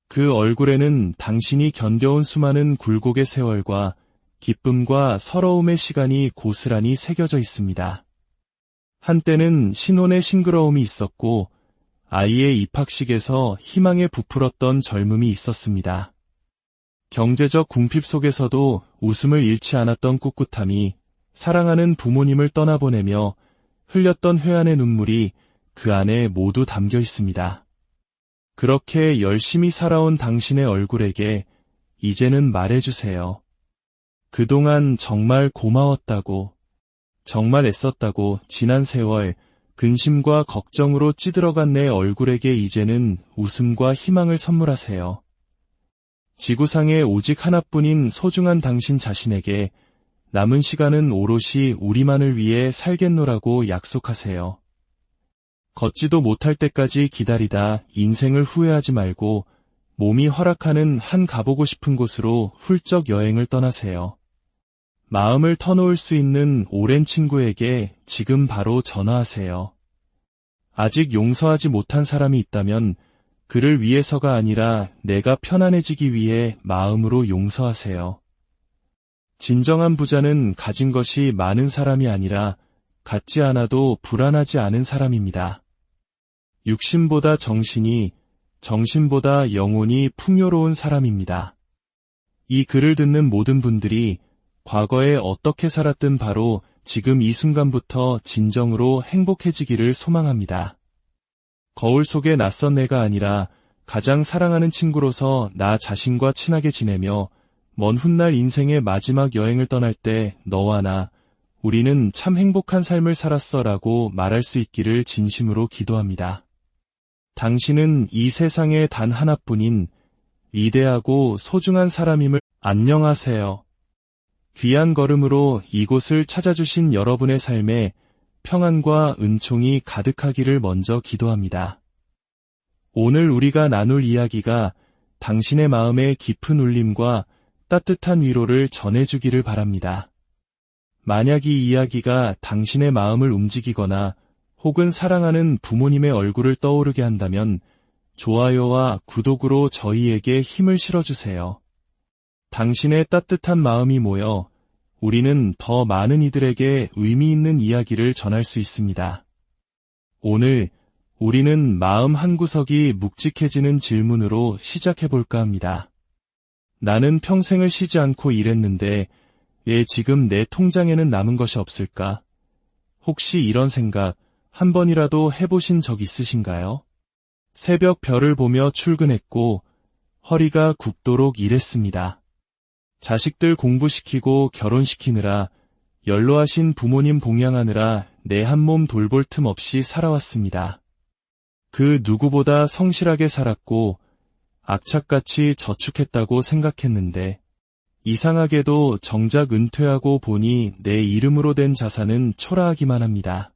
A: 그 얼굴에는 당신이 견뎌온 수많은 굴곡의 세월과 기쁨과 서러움의 시간이 고스란히 새겨져 있습니다. 한때는 신혼의 싱그러움이 있었고 아이의 입학식에서 희망에 부풀었던 젊음이 있었습니다. 경제적 궁핍 속에서도 웃음을 잃지 않았던 꿋꿋함이 사랑하는 부모님을 떠나보내며 흘렸던 회한의 눈물이 그 안에 모두 담겨 있습니다. 그렇게 열심히 살아온 당신의 얼굴에게 이제는 말해주세요. 그동안 정말 고마웠다고, 정말 애썼다고. 지난 세월, 근심과 걱정으로 찌들어간 내 얼굴에게 이제는 웃음과 희망을 선물하세요. 지구상에 오직 하나뿐인 소중한 당신 자신에게 남은 시간은 오롯이 우리만을 위해 살겠노라고 약속하세요. 걷지도 못할 때까지 기다리다 인생을 후회하지 말고 몸이 허락하는 한 가보고 싶은 곳으로 훌쩍 여행을 떠나세요. 마음을 터놓을 수 있는 오랜 친구에게 지금 바로 전화하세요. 아직 용서하지 못한 사람이 있다면 그를 위해서가 아니라 내가 편안해지기 위해 마음으로 용서하세요. 진정한 부자는 가진 것이 많은 사람이 아니라 갖지 않아도 불안하지 않은 사람입니다. 육신보다 정신이, 정신보다 영혼이 풍요로운 사람입니다. 이 글을 듣는 모든 분들이 과거에 어떻게 살았든 바로 지금 이 순간부터 진정으로 행복해지기를 소망합니다. 거울 속의 낯선 내가 아니라 가장 사랑하는 친구로서 나 자신과 친하게 지내며 먼 훗날 인생의 마지막 여행을 떠날 때 너와 나, 우리는 참 행복한 삶을 살았어 라고 말할 수 있기를 진심으로 기도합니다. 당신은 이 세상에 단 하나뿐인 위대하고 소중한 사람임을 안녕하세요. 귀한 걸음으로 이곳을 찾아주신 여러분의 삶에 평안과 은총이 가득하기를 먼저 기도합니다. 오늘 우리가 나눌 이야기가 당신의 마음에 깊은 울림과 따뜻한 위로를 전해주기를 바랍니다. 만약 이 이야기가 당신의 마음을 움직이거나 혹은 사랑하는 부모님의 얼굴을 떠오르게 한다면 좋아요와 구독으로 저희에게 힘을 실어주세요. 당신의 따뜻한 마음이 모여 우리는 더 많은 이들에게 의미 있는 이야기를 전할 수 있습니다. 오늘 우리는 마음 한구석이 묵직해지는 질문으로 시작해볼까 합니다. 나는 평생을 쉬지 않고 일했는데 왜 지금 내 통장에는 남은 것이 없을까? 혹시 이런 생각 한 번이라도 해보신 적 있으신가요? 새벽 별을 보며 출근했고 허리가 굽도록 일했습니다. 자식들 공부시키고 결혼시키느라 연로하신 부모님 봉양하느라 내 한 몸 돌볼 틈 없이 살아왔습니다. 그 누구보다 성실하게 살았고 악착같이 저축했다고 생각했는데 이상하게도 정작 은퇴하고 보니 내 이름으로 된 자산은 초라하기만 합니다.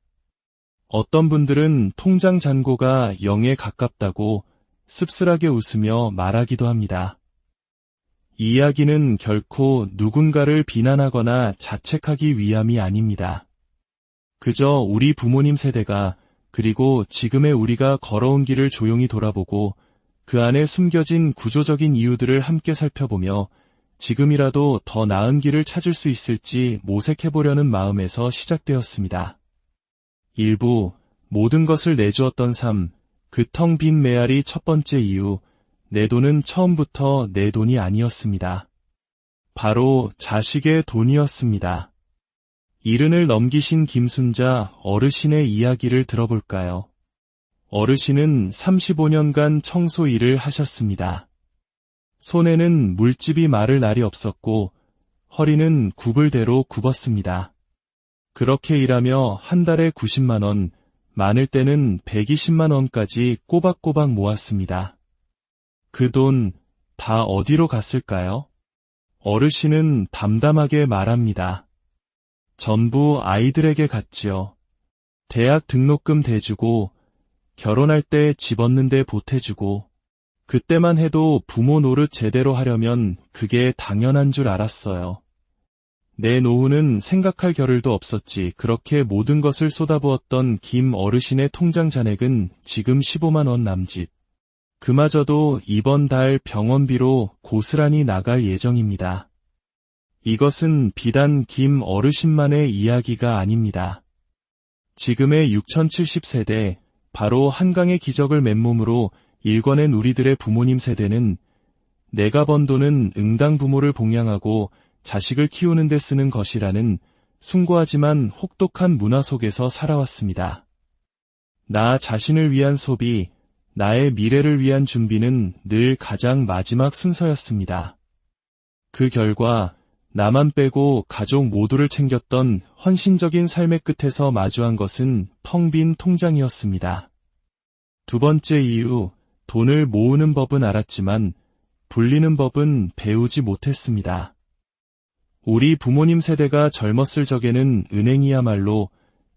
A: 어떤 분들은 통장 잔고가 0에 가깝다고 씁쓸하게 웃으며 말하기도 합니다. 이 이야기는 결코 누군가를 비난하거나 자책하기 위함이 아닙니다. 그저 우리 부모님 세대가 그리고 지금의 우리가 걸어온 길을 조용히 돌아보고 그 안에 숨겨진 구조적인 이유들을 함께 살펴보며 지금이라도 더 나은 길을 찾을 수 있을지 모색해보려는 마음에서 시작되었습니다. 일부 모든 것을 내주었던 삶, 그 텅 빈 메아리 첫 번째 이유, 내 돈은 처음부터 내 돈이 아니었습니다. 바로 자식의 돈이었습니다. 이른을 넘기신 김순자 어르신의 이야기를 들어볼까요? 어르신은 35년간 청소 일을 하셨습니다. 손에는 물집이 마를 날이 없었고 허리는 굽을 대로 굽었습니다. 그렇게 일하며 한 달에 90만 원, 많을 때는 120만 원까지 꼬박꼬박 모았습니다. 그 돈 다 어디로 갔을까요? 어르신은 담담하게 말합니다. 전부 아이들에게 갔지요. 대학 등록금 대주고 결혼할 때 집 얻는데 보태주고 그때만 해도 부모 노릇 제대로 하려면 그게 당연한 줄 알았어요. 내 노후는 생각할 겨를도 없었지. 그렇게 모든 것을 쏟아부었던 김 어르신의 통장 잔액은 지금 15만 원 남짓. 그마저도 이번 달 병원비로 고스란히 나갈 예정입니다. 이것은 비단 김 어르신만의 이야기가 아닙니다. 지금의 6070세대, 바로 한강의 기적을 맨몸으로 일궈낸 우리들의 부모님 세대는 내가 번 돈은 응당 부모를 봉양하고 자식을 키우는 데 쓰는 것이라는 숭고하지만 혹독한 문화 속에서 살아왔습니다. 나 자신을 위한 소비, 나의 미래를 위한 준비는 늘 가장 마지막 순서였습니다. 그 결과 나만 빼고 가족 모두를 챙겼던 헌신적인 삶의 끝에서 마주한 것은 텅 빈 통장이었습니다. 두 번째 이유, 돈을 모으는 법은 알았지만 불리는 법은 배우지 못했습니다. 우리 부모님 세대가 젊었을 적에는 은행이야말로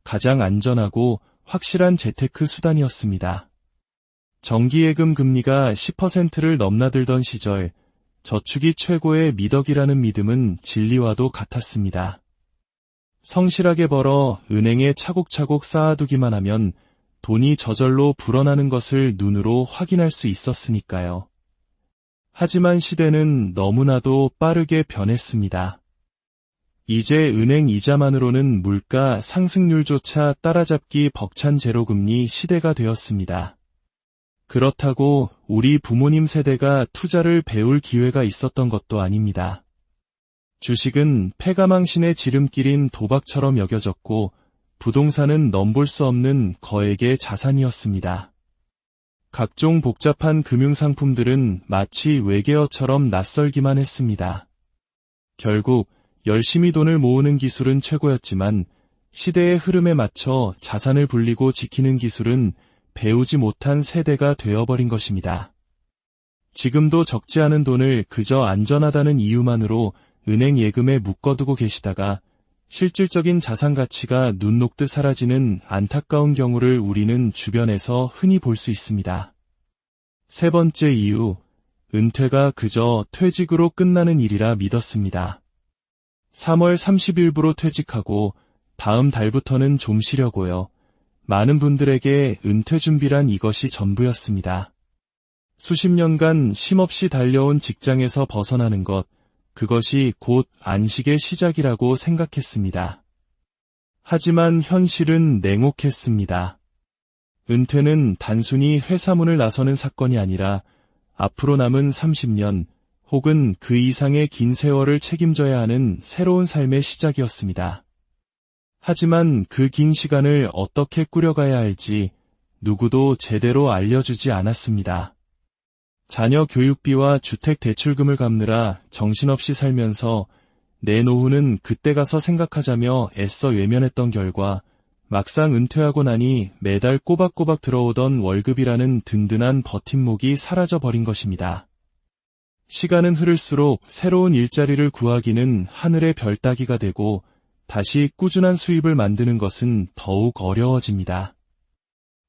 A: 가장 안전하고 확실한 재테크 수단이었습니다. 정기예금 금리가 10%를 넘나들던 시절 저축이 최고의 미덕이라는 믿음은 진리와도 같았습니다. 성실하게 벌어 은행에 차곡차곡 쌓아두기만 하면 돈이 저절로 불어나는 것을 눈으로 확인할 수 있었으니까요. 하지만 시대는 너무나도 빠르게 변했습니다. 이제 은행 이자만으로는 물가 상승률조차 따라잡기 벅찬 제로금리 시대가 되었습니다. 그렇다고 우리 부모님 세대가 투자를 배울 기회가 있었던 것도 아닙니다. 주식은 패가망신의 지름길인 도박처럼 여겨졌고 부동산은 넘볼 수 없는 거액의 자산이었습니다. 각종 복잡한 금융상품들은 마치 외계어처럼 낯설기만 했습니다. 결국 열심히 돈을 모으는 기술은 최고였지만 시대의 흐름에 맞춰 자산을 불리고 지키는 기술은 배우지 못한 세대가 되어버린 것입니다. 지금도 적지 않은 돈을 그저 안전하다는 이유만으로 은행 예금에 묶어두고 계시다가 실질적인 자산 가치가 눈 녹듯 사라지는 안타까운 경우를 우리는 주변에서 흔히 볼 수 있습니다. 세 번째 이유, 은퇴가 그저 퇴직으로 끝나는 일이라 믿었습니다. 3월 30일부로 퇴직하고 다음 달부터는 좀 쉬려고요. 많은 분들에게 은퇴 준비란 이것이 전부였습니다. 수십 년간 쉼없이 달려온 직장에서 벗어나는 것, 그것이 곧 안식의 시작이라고 생각했습니다. 하지만 현실은 냉혹했습니다. 은퇴는 단순히 회사 문을 나서는 사건이 아니라 앞으로 남은 30년 혹은 그 이상의 긴 세월을 책임져야 하는 새로운 삶의 시작이었습니다. 하지만 그 긴 시간을 어떻게 꾸려가야 할지 누구도 제대로 알려주지 않았습니다. 자녀 교육비와 주택 대출금을 갚느라 정신없이 살면서 내 노후는 그때 가서 생각하자며 애써 외면했던 결과 막상 은퇴하고 나니 매달 꼬박꼬박 들어오던 월급이라는 든든한 버팀목이 사라져버린 것입니다. 시간은 흐를수록 새로운 일자리를 구하기는 하늘의 별 따기가 되고 다시 꾸준한 수입을 만드는 것은 더욱 어려워집니다.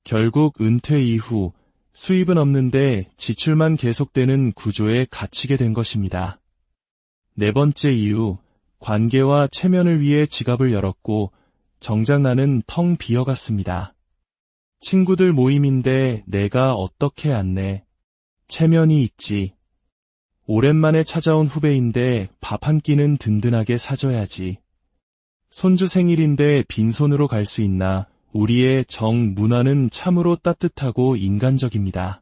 A: 결국 은퇴 이후 수입은 없는데 지출만 계속되는 구조에 갇히게 된 것입니다. 네 번째 이유, 관계와 체면을 위해 지갑을 열었고 정작 나는 텅 비어갔습니다. 친구들 모임인데 내가 어떻게 안내? 체면이 있지. 오랜만에 찾아온 후배인데 밥 한 끼는 든든하게 사줘야지. 손주 생일인데 빈손으로 갈 수 있나? 우리의 문화는 참으로 따뜻하고 인간적입니다.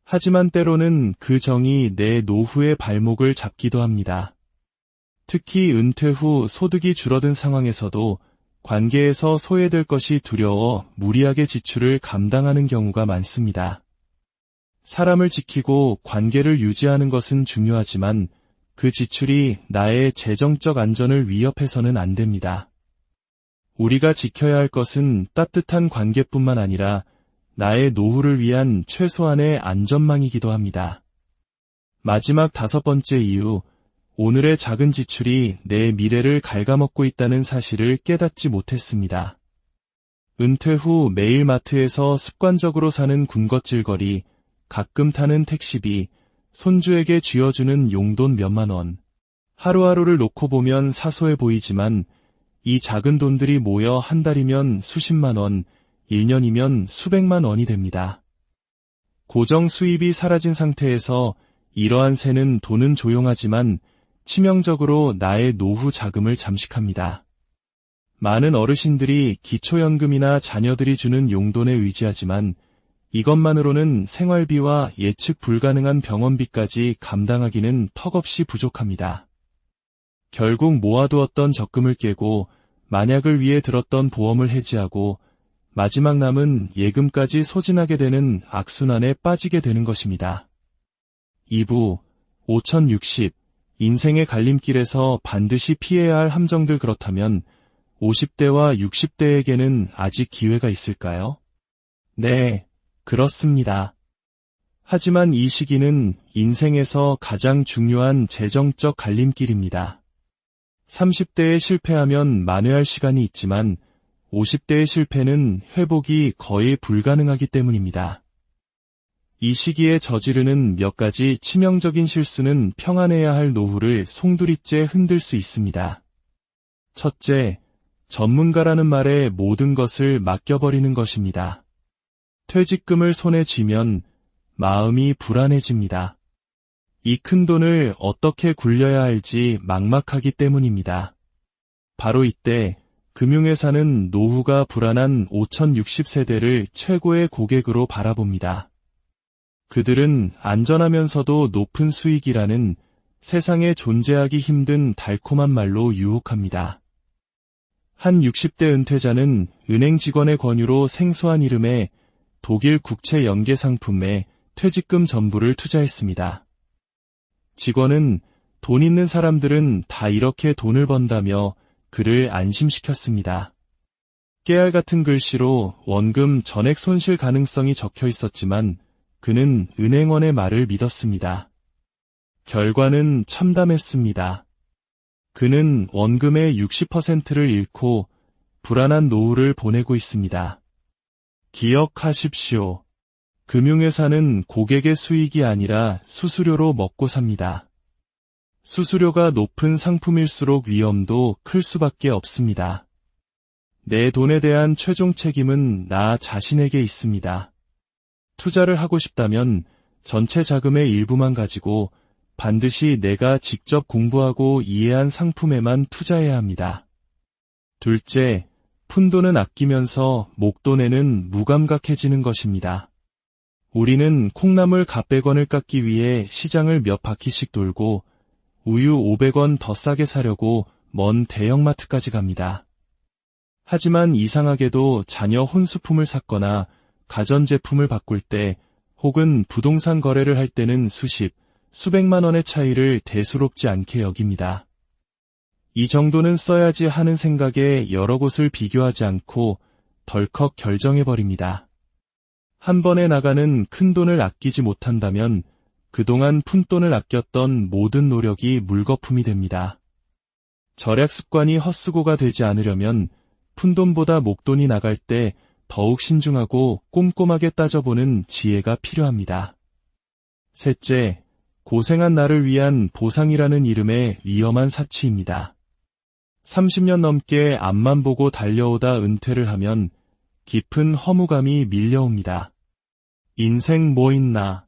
A: 하지만 때로는 그 정이 내 노후의 발목을 잡기도 합니다. 특히 은퇴 후 소득이 줄어든 상황에서도 관계에서 소외될 것이 두려워 무리하게 지출을 감당하는 경우가 많습니다. 사람을 지키고 관계를 유지하는 것은 중요하지만 그 지출이 나의 재정적 안전을 위협해서는 안 됩니다. 우리가 지켜야 할 것은 따뜻한 관계뿐만 아니라 나의 노후를 위한 최소한의 안전망이기도 합니다. 마지막 다섯 번째 이유, 오늘의 작은 지출이 내 미래를 갉아먹고 있다는 사실을 깨닫지 못했습니다. 은퇴 후 매일 마트에서 습관적으로 사는 군것질거리, 가끔 타는 택시비, 손주에게 쥐어주는 용돈 몇만 원. 하루하루를 놓고 보면 사소해 보이지만 이 작은 돈들이 모여 한 달이면 수십만 원, 1년이면 수백만 원이 됩니다. 고정 수입이 사라진 상태에서 이러한 새는 돈은 조용하지만 치명적으로 나의 노후 자금을 잠식합니다. 많은 어르신들이 기초연금이나 자녀들이 주는 용돈에 의지하지만 이것만으로는 생활비와 예측 불가능한 병원비까지 감당하기는 턱없이 부족합니다. 결국 모아두었던 적금을 깨고 만약을 위해 들었던 보험을 해지하고 마지막 남은 예금까지 소진하게 되는 악순환에 빠지게 되는 것입니다. 2부 5060 인생의 갈림길에서 반드시 피해야 할 함정들. 그렇다면 50대와 60대에게는 아직 기회가 있을까요? 네, 그렇습니다. 하지만 이 시기는 인생에서 가장 중요한 재정적 갈림길입니다. 30대에 실패하면 만회할 시간이 있지만 50대의 실패는 회복이 거의 불가능하기 때문입니다. 이 시기에 저지르는 몇 가지 치명적인 실수는 평안해야 할 노후를 송두리째 흔들 수 있습니다. 첫째, 전문가라는 말에 모든 것을 맡겨버리는 것입니다. 퇴직금을 손에 쥐면 마음이 불안해집니다. 이 큰 돈을 어떻게 굴려야 할지 막막하기 때문입니다. 바로 이때 금융회사는 노후가 불안한 5060세대를 최고의 고객으로 바라봅니다. 그들은 안전하면서도 높은 수익이라는 세상에 존재하기 힘든 달콤한 말로 유혹합니다. 한 60대 은퇴자는 은행 직원의 권유로 생소한 이름의 독일 국채 연계 상품에 퇴직금 전부를 투자했습니다. 직원은 돈 있는 사람들은 다 이렇게 돈을 번다며 그를 안심시켰습니다. 깨알 같은 글씨로 원금 전액 손실 가능성이 적혀 있었지만 그는 은행원의 말을 믿었습니다. 결과는 참담했습니다. 그는 원금의 60%를 잃고 불안한 노후를 보내고 있습니다. 기억하십시오. 금융회사는 고객의 수익이 아니라 수수료로 먹고 삽니다. 수수료가 높은 상품일수록 위험도 클 수밖에 없습니다. 내 돈에 대한 최종 책임은 나 자신에게 있습니다. 투자를 하고 싶다면 전체 자금의 일부만 가지고 반드시 내가 직접 공부하고 이해한 상품에만 투자해야 합니다. 둘째, 푼돈은 아끼면서 목돈에는 무감각해지는 것입니다. 우리는 콩나물 갓100원을 깎기 위해 시장을 몇 바퀴씩 돌고 우유 500원 더 싸게 사려고 먼 대형마트까지 갑니다. 하지만 이상하게도 자녀 혼수품을 샀거나 가전제품을 바꿀 때 혹은 부동산 거래를 할 때는 수백만 원의 차이를 대수롭지 않게 여깁니다. 이 정도는 써야지 하는 생각에 여러 곳을 비교하지 않고 덜컥 결정해버립니다. 한 번에 나가는 큰 돈을 아끼지 못한다면 그동안 푼돈을 아꼈던 모든 노력이 물거품이 됩니다. 절약 습관이 헛수고가 되지 않으려면 푼돈보다 목돈이 나갈 때 더욱 신중하고 꼼꼼하게 따져보는 지혜가 필요합니다. 셋째, 고생한 나를 위한 보상이라는 이름의 위험한 사치입니다. 30년 넘게 앞만 보고 달려오다 은퇴를 하면 깊은 허무감이 밀려옵니다. 인생 뭐 있나?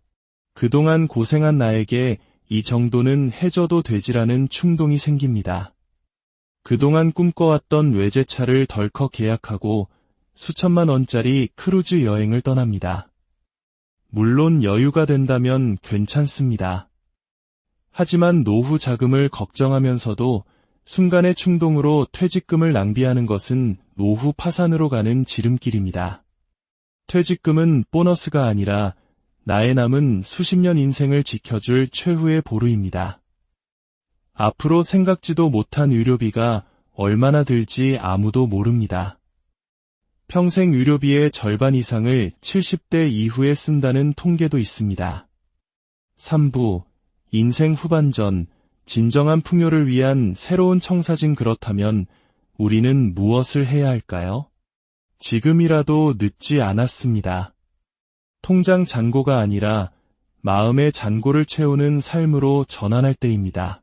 A: 그동안 고생한 나에게 이 정도는 해줘도 되지라는 충동이 생깁니다. 그동안 꿈꿔왔던 외제차를 덜컥 계약하고 수천만 원짜리 크루즈 여행을 떠납니다. 물론 여유가 된다면 괜찮습니다. 하지만 노후 자금을 걱정하면서도 순간의 충동으로 퇴직금을 낭비하는 것은 노후 파산으로 가는 지름길입니다. 퇴직금은 보너스가 아니라 나의 남은 수십 년 인생을 지켜줄 최후의 보루입니다. 앞으로 생각지도 못한 의료비가 얼마나 들지 아무도 모릅니다. 평생 의료비의 절반 이상을 70대 이후에 쓴다는 통계도 있습니다. 3부, 인생 후반전, 진정한 풍요를 위한 새로운 청사진. 그렇다면 우리는 무엇을 해야 할까요? 지금이라도 늦지 않았습니다. 통장 잔고가 아니라 마음의 잔고를 채우는 삶으로 전환할 때입니다.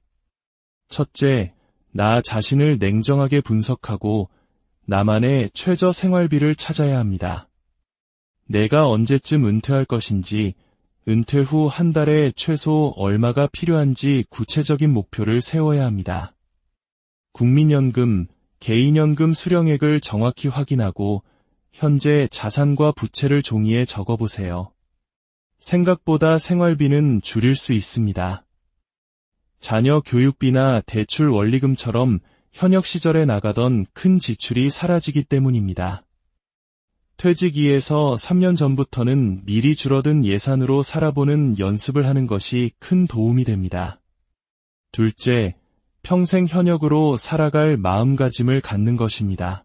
A: 첫째, 나 자신을 냉정하게 분석하고 나만의 최저 생활비를 찾아야 합니다. 내가 언제쯤 은퇴할 것인지, 은퇴 후 한 달에 최소 얼마가 필요한지 구체적인 목표를 세워야 합니다. 국민연금, 개인연금 수령액을 정확히 확인하고 현재 자산과 부채를 종이에 적어보세요. 생각보다 생활비는 줄일 수 있습니다. 자녀 교육비나 대출 원리금처럼 현역 시절에 나가던 큰 지출이 사라지기 때문입니다. 퇴직이에서 3년 전부터는 미리 줄어든 예산으로 살아보는 연습을 하는 것이 큰 도움이 됩니다. 둘째, 평생 현역으로 살아갈 마음가짐을 갖는 것입니다.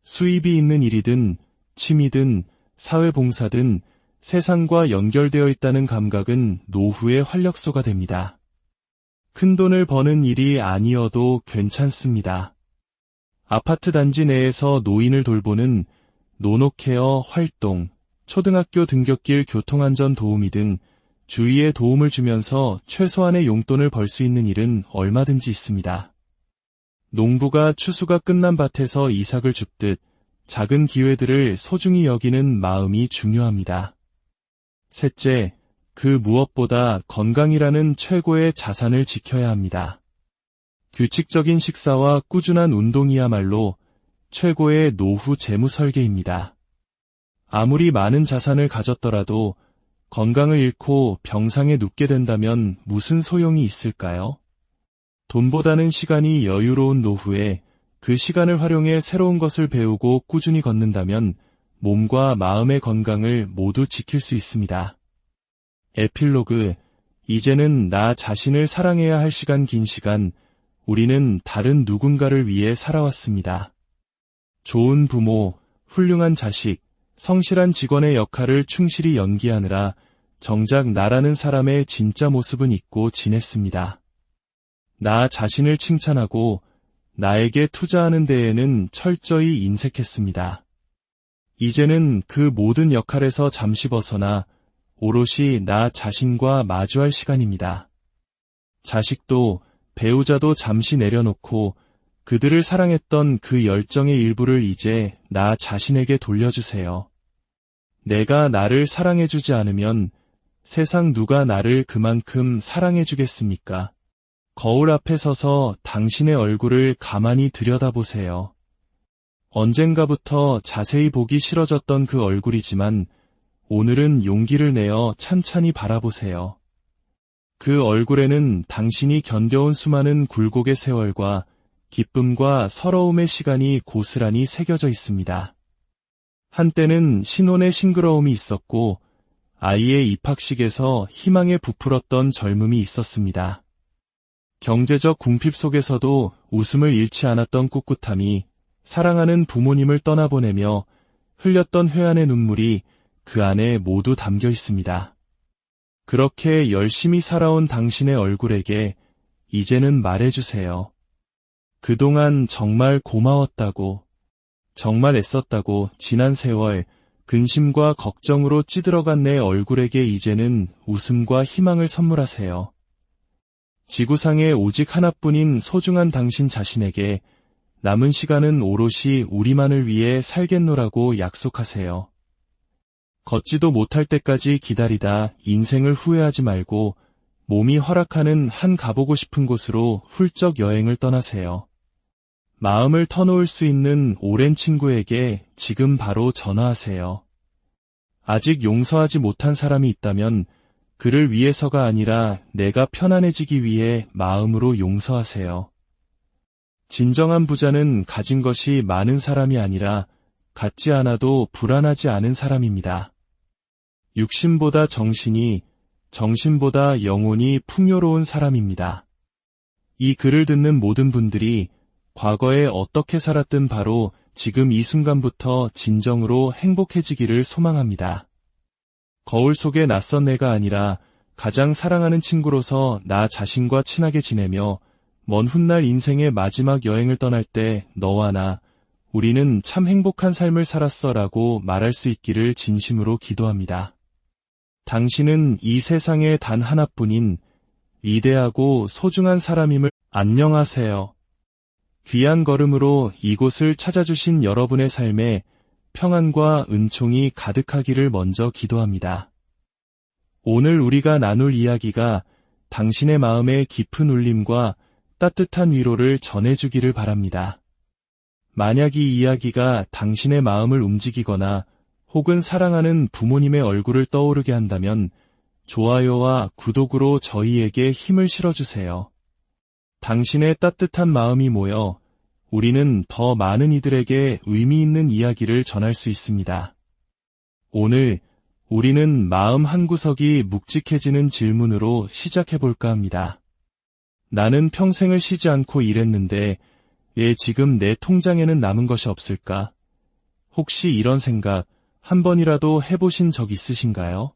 A: 수입이 있는 일이든 취미든 사회봉사든 세상과 연결되어 있다는 감각은 노후의 활력소가 됩니다. 큰 돈을 버는 일이 아니어도 괜찮습니다. 아파트 단지 내에서 노인을 돌보는 노노케어 활동, 초등학교 등굣길 교통안전 도우미 등 주위에 도움을 주면서 최소한의 용돈을 벌 수 있는 일은 얼마든지 있습니다. 농부가 추수가 끝난 밭에서 이삭을 줍듯 작은 기회들을 소중히 여기는 마음이 중요합니다. 셋째, 그 무엇보다 건강이라는 최고의 자산을 지켜야 합니다. 규칙적인 식사와 꾸준한 운동이야말로 최고의 노후 재무 설계입니다. 아무리 많은 자산을 가졌더라도 건강을 잃고 병상에 눕게 된다면 무슨 소용이 있을까요? 돈보다는 시간이 여유로운 노후에 그 시간을 활용해 새로운 것을 배우고 꾸준히 걷는다면 몸과 마음의 건강을 모두 지킬 수 있습니다. 에필로그, 이제는 나 자신을 사랑해야 할 시간. 긴 시간, 우리는 다른 누군가를 위해 살아왔습니다. 좋은 부모, 훌륭한 자식, 성실한 직원의 역할을 충실히 연기하느라 정작 나라는 사람의 진짜 모습은 잊고 지냈습니다. 나 자신을 칭찬하고 나에게 투자하는 데에는 철저히 인색했습니다. 이제는 그 모든 역할에서 잠시 벗어나 오롯이 나 자신과 마주할 시간입니다. 자식도 배우자도 잠시 내려놓고 그들을 사랑했던 그 열정의 일부를 이제 나 자신에게 돌려주세요. 내가 나를 사랑해주지 않으면 세상 누가 나를 그만큼 사랑해주겠습니까? 거울 앞에 서서 당신의 얼굴을 가만히 들여다보세요. 언젠가부터 자세히 보기 싫어졌던 그 얼굴이지만 오늘은 용기를 내어 찬찬히 바라보세요. 그 얼굴에는 당신이 견뎌온 수많은 굴곡의 세월과 기쁨과 서러움의 시간이 고스란히 새겨져 있습니다. 한때는 신혼의 싱그러움이 있었고 아이의 입학식에서 희망에 부풀었던 젊음이 있었습니다. 경제적 궁핍 속에서도 웃음을 잃지 않았던 꿋꿋함이 사랑하는 부모님을 떠나보내며 흘렸던 회한의 눈물이 그 안에 모두 담겨 있습니다. 그렇게 열심히 살아온 당신의 얼굴에게 이제는 말해주세요. 그동안 정말 고마웠다고, 정말 애썼다고. 지난 세월 근심과 걱정으로 찌들어간 내 얼굴에게 이제는 웃음과 희망을 선물하세요. 지구상에 오직 하나뿐인 소중한 당신 자신에게 남은 시간은 오롯이 우리만을 위해 살겠노라고 약속하세요. 걷지도 못할 때까지 기다리다 인생을 후회하지 말고 몸이 허락하는 한 가보고 싶은 곳으로 훌쩍 여행을 떠나세요. 마음을 터놓을 수 있는 오랜 친구에게 지금 바로 전화하세요. 아직 용서하지 못한 사람이 있다면 그를 위해서가 아니라 내가 편안해지기 위해 마음으로 용서하세요. 진정한 부자는 가진 것이 많은 사람이 아니라 갖지 않아도 불안하지 않은 사람입니다. 육신보다 정신이, 정신보다 영혼이 풍요로운 사람입니다. 이 글을 듣는 모든 분들이 과거에 어떻게 살았든 바로 지금 이 순간부터 진정으로 행복해지기를 소망합니다. 거울 속의 낯선 내가 아니라 가장 사랑하는 친구로서 나 자신과 친하게 지내며 먼 훗날 인생의 마지막 여행을 떠날 때 너와 나, 우리는 참 행복한 삶을 살았어 라고 말할 수 있기를 진심으로 기도합니다. 당신은 이 세상에 단 하나뿐인 위대하고 소중한 사람임을 안녕하세요. 귀한 걸음으로 이곳을 찾아주신 여러분의 삶에 평안과 은총이 가득하기를 먼저 기도합니다. 오늘 우리가 나눌 이야기가 당신의 마음에 깊은 울림과 따뜻한 위로를 전해주기를 바랍니다. 만약 이 이야기가 당신의 마음을 움직이거나 혹은 사랑하는 부모님의 얼굴을 떠오르게 한다면 좋아요와 구독으로 저희에게 힘을 실어주세요. 당신의 따뜻한 마음이 모여 우리는 더 많은 이들에게 의미 있는 이야기를 전할 수 있습니다. 오늘 우리는 마음 한구석이 묵직해지는 질문으로 시작해볼까 합니다. 나는 평생을 쉬지 않고 일했는데 왜 지금 내 통장에는 남은 것이 없을까? 혹시 이런 생각 한 번이라도 해보신 적 있으신가요?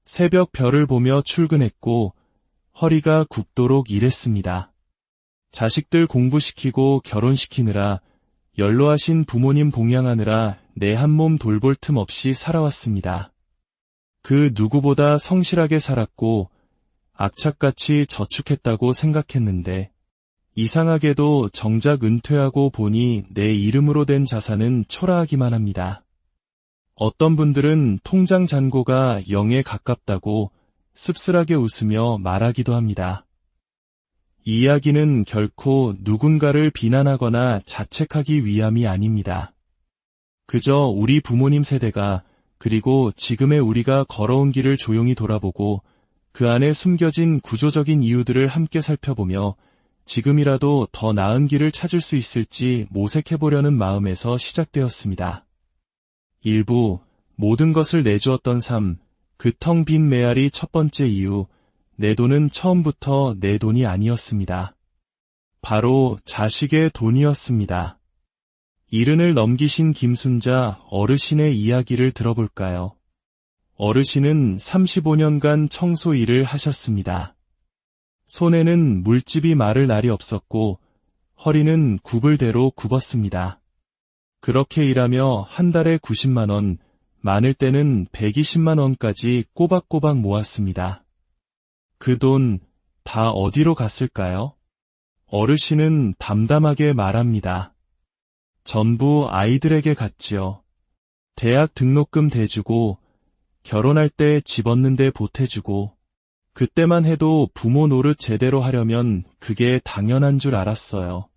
A: 새벽 별을 보며 출근했고 허리가 굽도록 일했습니다. 자식들 공부시키고 결혼시키느라 연로하신 부모님 봉양하느라 내 한 몸 돌볼 틈 없이 살아왔습니다. 그 누구보다 성실하게 살았고 악착같이 저축했다고 생각했는데 이상하게도 정작 은퇴하고 보니 내 이름으로 된 자산은 초라하기만 합니다. 어떤 분들은 통장 잔고가 0에 가깝다고 씁쓸하게 웃으며 말하기도 합니다. 이 이야기는 결코 누군가를 비난하거나 자책하기 위함이 아닙니다. 그저 우리 부모님 세대가 그리고 지금의 우리가 걸어온 길을 조용히 돌아보고 그 안에 숨겨진 구조적인 이유들을 함께 살펴보며 지금이라도 더 나은 길을 찾을 수 있을지 모색해보려는 마음에서 시작되었습니다. 일부 모든 것을 내주었던 삶, 그 텅 빈 메아리 첫 번째 이유, 내 돈은 처음부터 내 돈이 아니었습니다. 바로 자식의 돈이었습니다. 70을 넘기신 김순자 어르신의 이야기를 들어볼까요? 어르신은 35년간 청소 일을 하셨습니다. 손에는 물집이 마를 날이 없었고 허리는 굽을 대로 굽었습니다. 그렇게 일하며 한 달에 90만 원, 많을 때는 120만 원까지 꼬박꼬박 모았습니다. 그 돈 다 어디로 갔을까요? 어르신은 담담하게 말합니다. 전부 아이들에게 갔지요. 대학 등록금 대주고 결혼할 때 집 얻는데 보태주고 그때만 해도 부모 노릇 제대로 하려면 그게 당연한 줄 알았어요.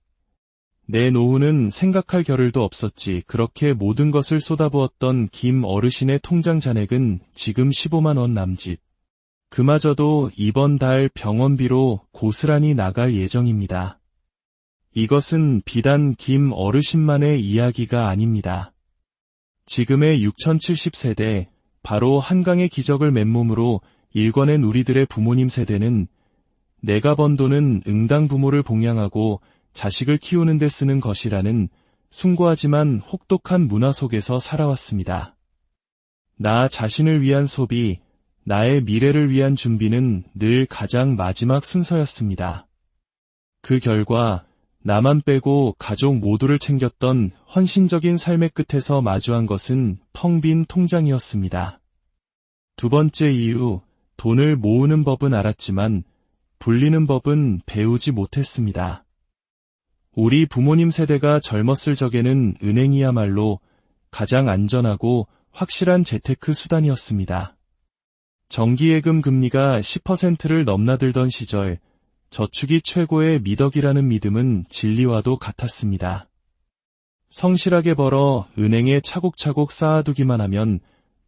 A: 내 노후는 생각할 겨를도 없었지. 그렇게 모든 것을 쏟아부었던 김 어르신의 통장 잔액은 지금 15만 원 남짓. 그마저도 이번 달 병원비로 고스란히 나갈 예정입니다. 이것은 비단 김 어르신만의 이야기가 아닙니다. 지금의 6070세대, 바로 한강의 기적을 맨몸으로 일궈낸 우리들의 부모님 세대는 내가 번 돈은 응당 부모를 봉양하고 자식을 키우는 데 쓰는 것이라는 숭고하지만 혹독한 문화 속에서 살아왔습니다. 나 자신을 위한 소비, 나의 미래를 위한 준비는 늘 가장 마지막 순서였습니다. 그 결과 나만 빼고 가족 모두를 챙겼던 헌신적인 삶의 끝에서 마주한 것은 텅 빈 통장이었습니다. 두 번째 이유, 돈을 모으는 법은 알았지만 불리는 법은 배우지 못했습니다. 우리 부모님 세대가 젊었을 적에는 은행이야말로 가장 안전하고 확실한 재테크 수단이었습니다. 정기예금 금리가 10%를 넘나들던 시절, 저축이 최고의 미덕이라는 믿음은 진리와도 같았습니다. 성실하게 벌어 은행에 차곡차곡 쌓아두기만 하면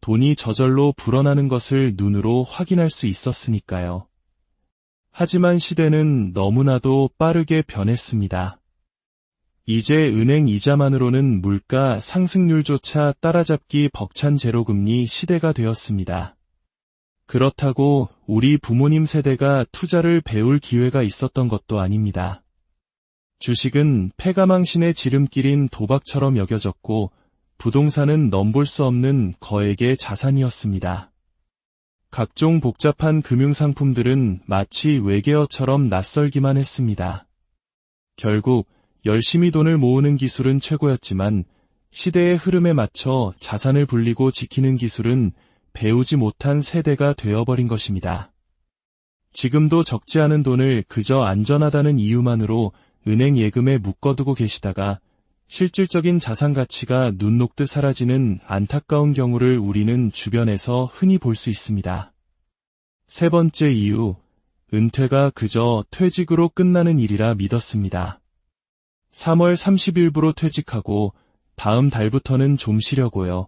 A: 돈이 저절로 불어나는 것을 눈으로 확인할 수 있었으니까요. 하지만 시대는 너무나도 빠르게 변했습니다. 이제 은행 이자만으로는 물가 상승률조차 따라잡기 벅찬 제로금리 시대가 되었습니다. 그렇다고 우리 부모님 세대가 투자를 배울 기회가 있었던 것도 아닙니다. 주식은 패가망신의 지름길인 도박처럼 여겨졌고 부동산은 넘볼 수 없는 거액의 자산이었습니다. 각종 복잡한 금융상품들은 마치 외계어처럼 낯설기만 했습니다. 결국 열심히 돈을 모으는 기술은 최고였지만 시대의 흐름에 맞춰 자산을 불리고 지키는 기술은 배우지 못한 세대가 되어버린 것입니다. 지금도 적지 않은 돈을 그저 안전하다는 이유만으로 은행 예금에 묶어두고 계시다가 실질적인 자산 가치가 눈 녹듯 사라지는 안타까운 경우를 우리는 주변에서 흔히 볼 수 있습니다. 세 번째 이유, 은퇴가 그저 퇴직으로 끝나는 일이라 믿었습니다. 3월 30일부로 퇴직하고 다음 달부터는 좀 쉬려고요.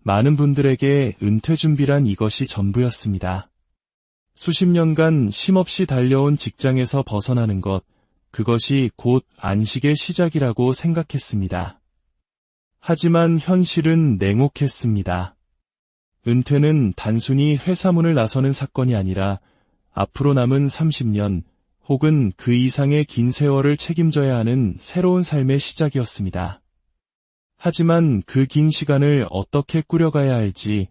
A: 많은 분들에게 은퇴 준비란 이것이 전부였습니다. 수십 년간 쉼없이 달려온 직장에서 벗어나는 것, 그것이 곧 안식의 시작이라고 생각했습니다. 하지만 현실은 냉혹했습니다. 은퇴는 단순히 회사 문을 나서는 사건이 아니라 앞으로 남은 30년 혹은 그 이상의 긴 세월을 책임져야 하는 새로운 삶의 시작이었습니다. 하지만 그 긴 시간을 어떻게 꾸려가야 할지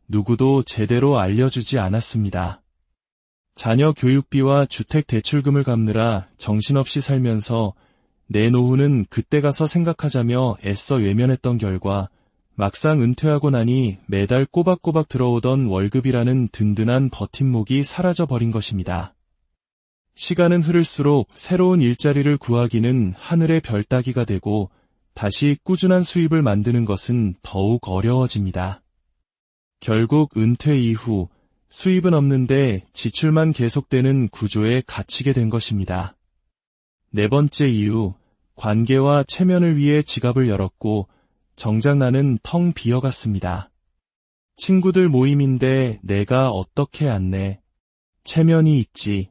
A: 누구도 제대로 알려주지 않았습니다. 자녀 교육비와 주택 대출금을 갚느라 정신없이 살면서 내 노후는 그때 가서 생각하자며 애써 외면했던 결과 막상 은퇴하고 나니 매달 꼬박꼬박 들어오던 월급이라는 든든한 버팀목이 사라져버린 것입니다. 시간은 흐를수록 새로운 일자리를 구하기는 하늘의 별 따기가 되고 다시 꾸준한 수입을 만드는 것은 더욱 어려워집니다. 결국 은퇴 이후 수입은 없는데 지출만 계속되는 구조에 갇히게 된 것입니다. 네 번째 이유, 관계와 체면을 위해 지갑을 열었고 정작 나는 텅 비어갔습니다. 친구들 모임인데 내가 어떻게 안내? 체면이 있지.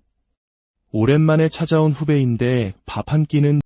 A: 오랜만에 찾아온 후배인데 밥 한 끼는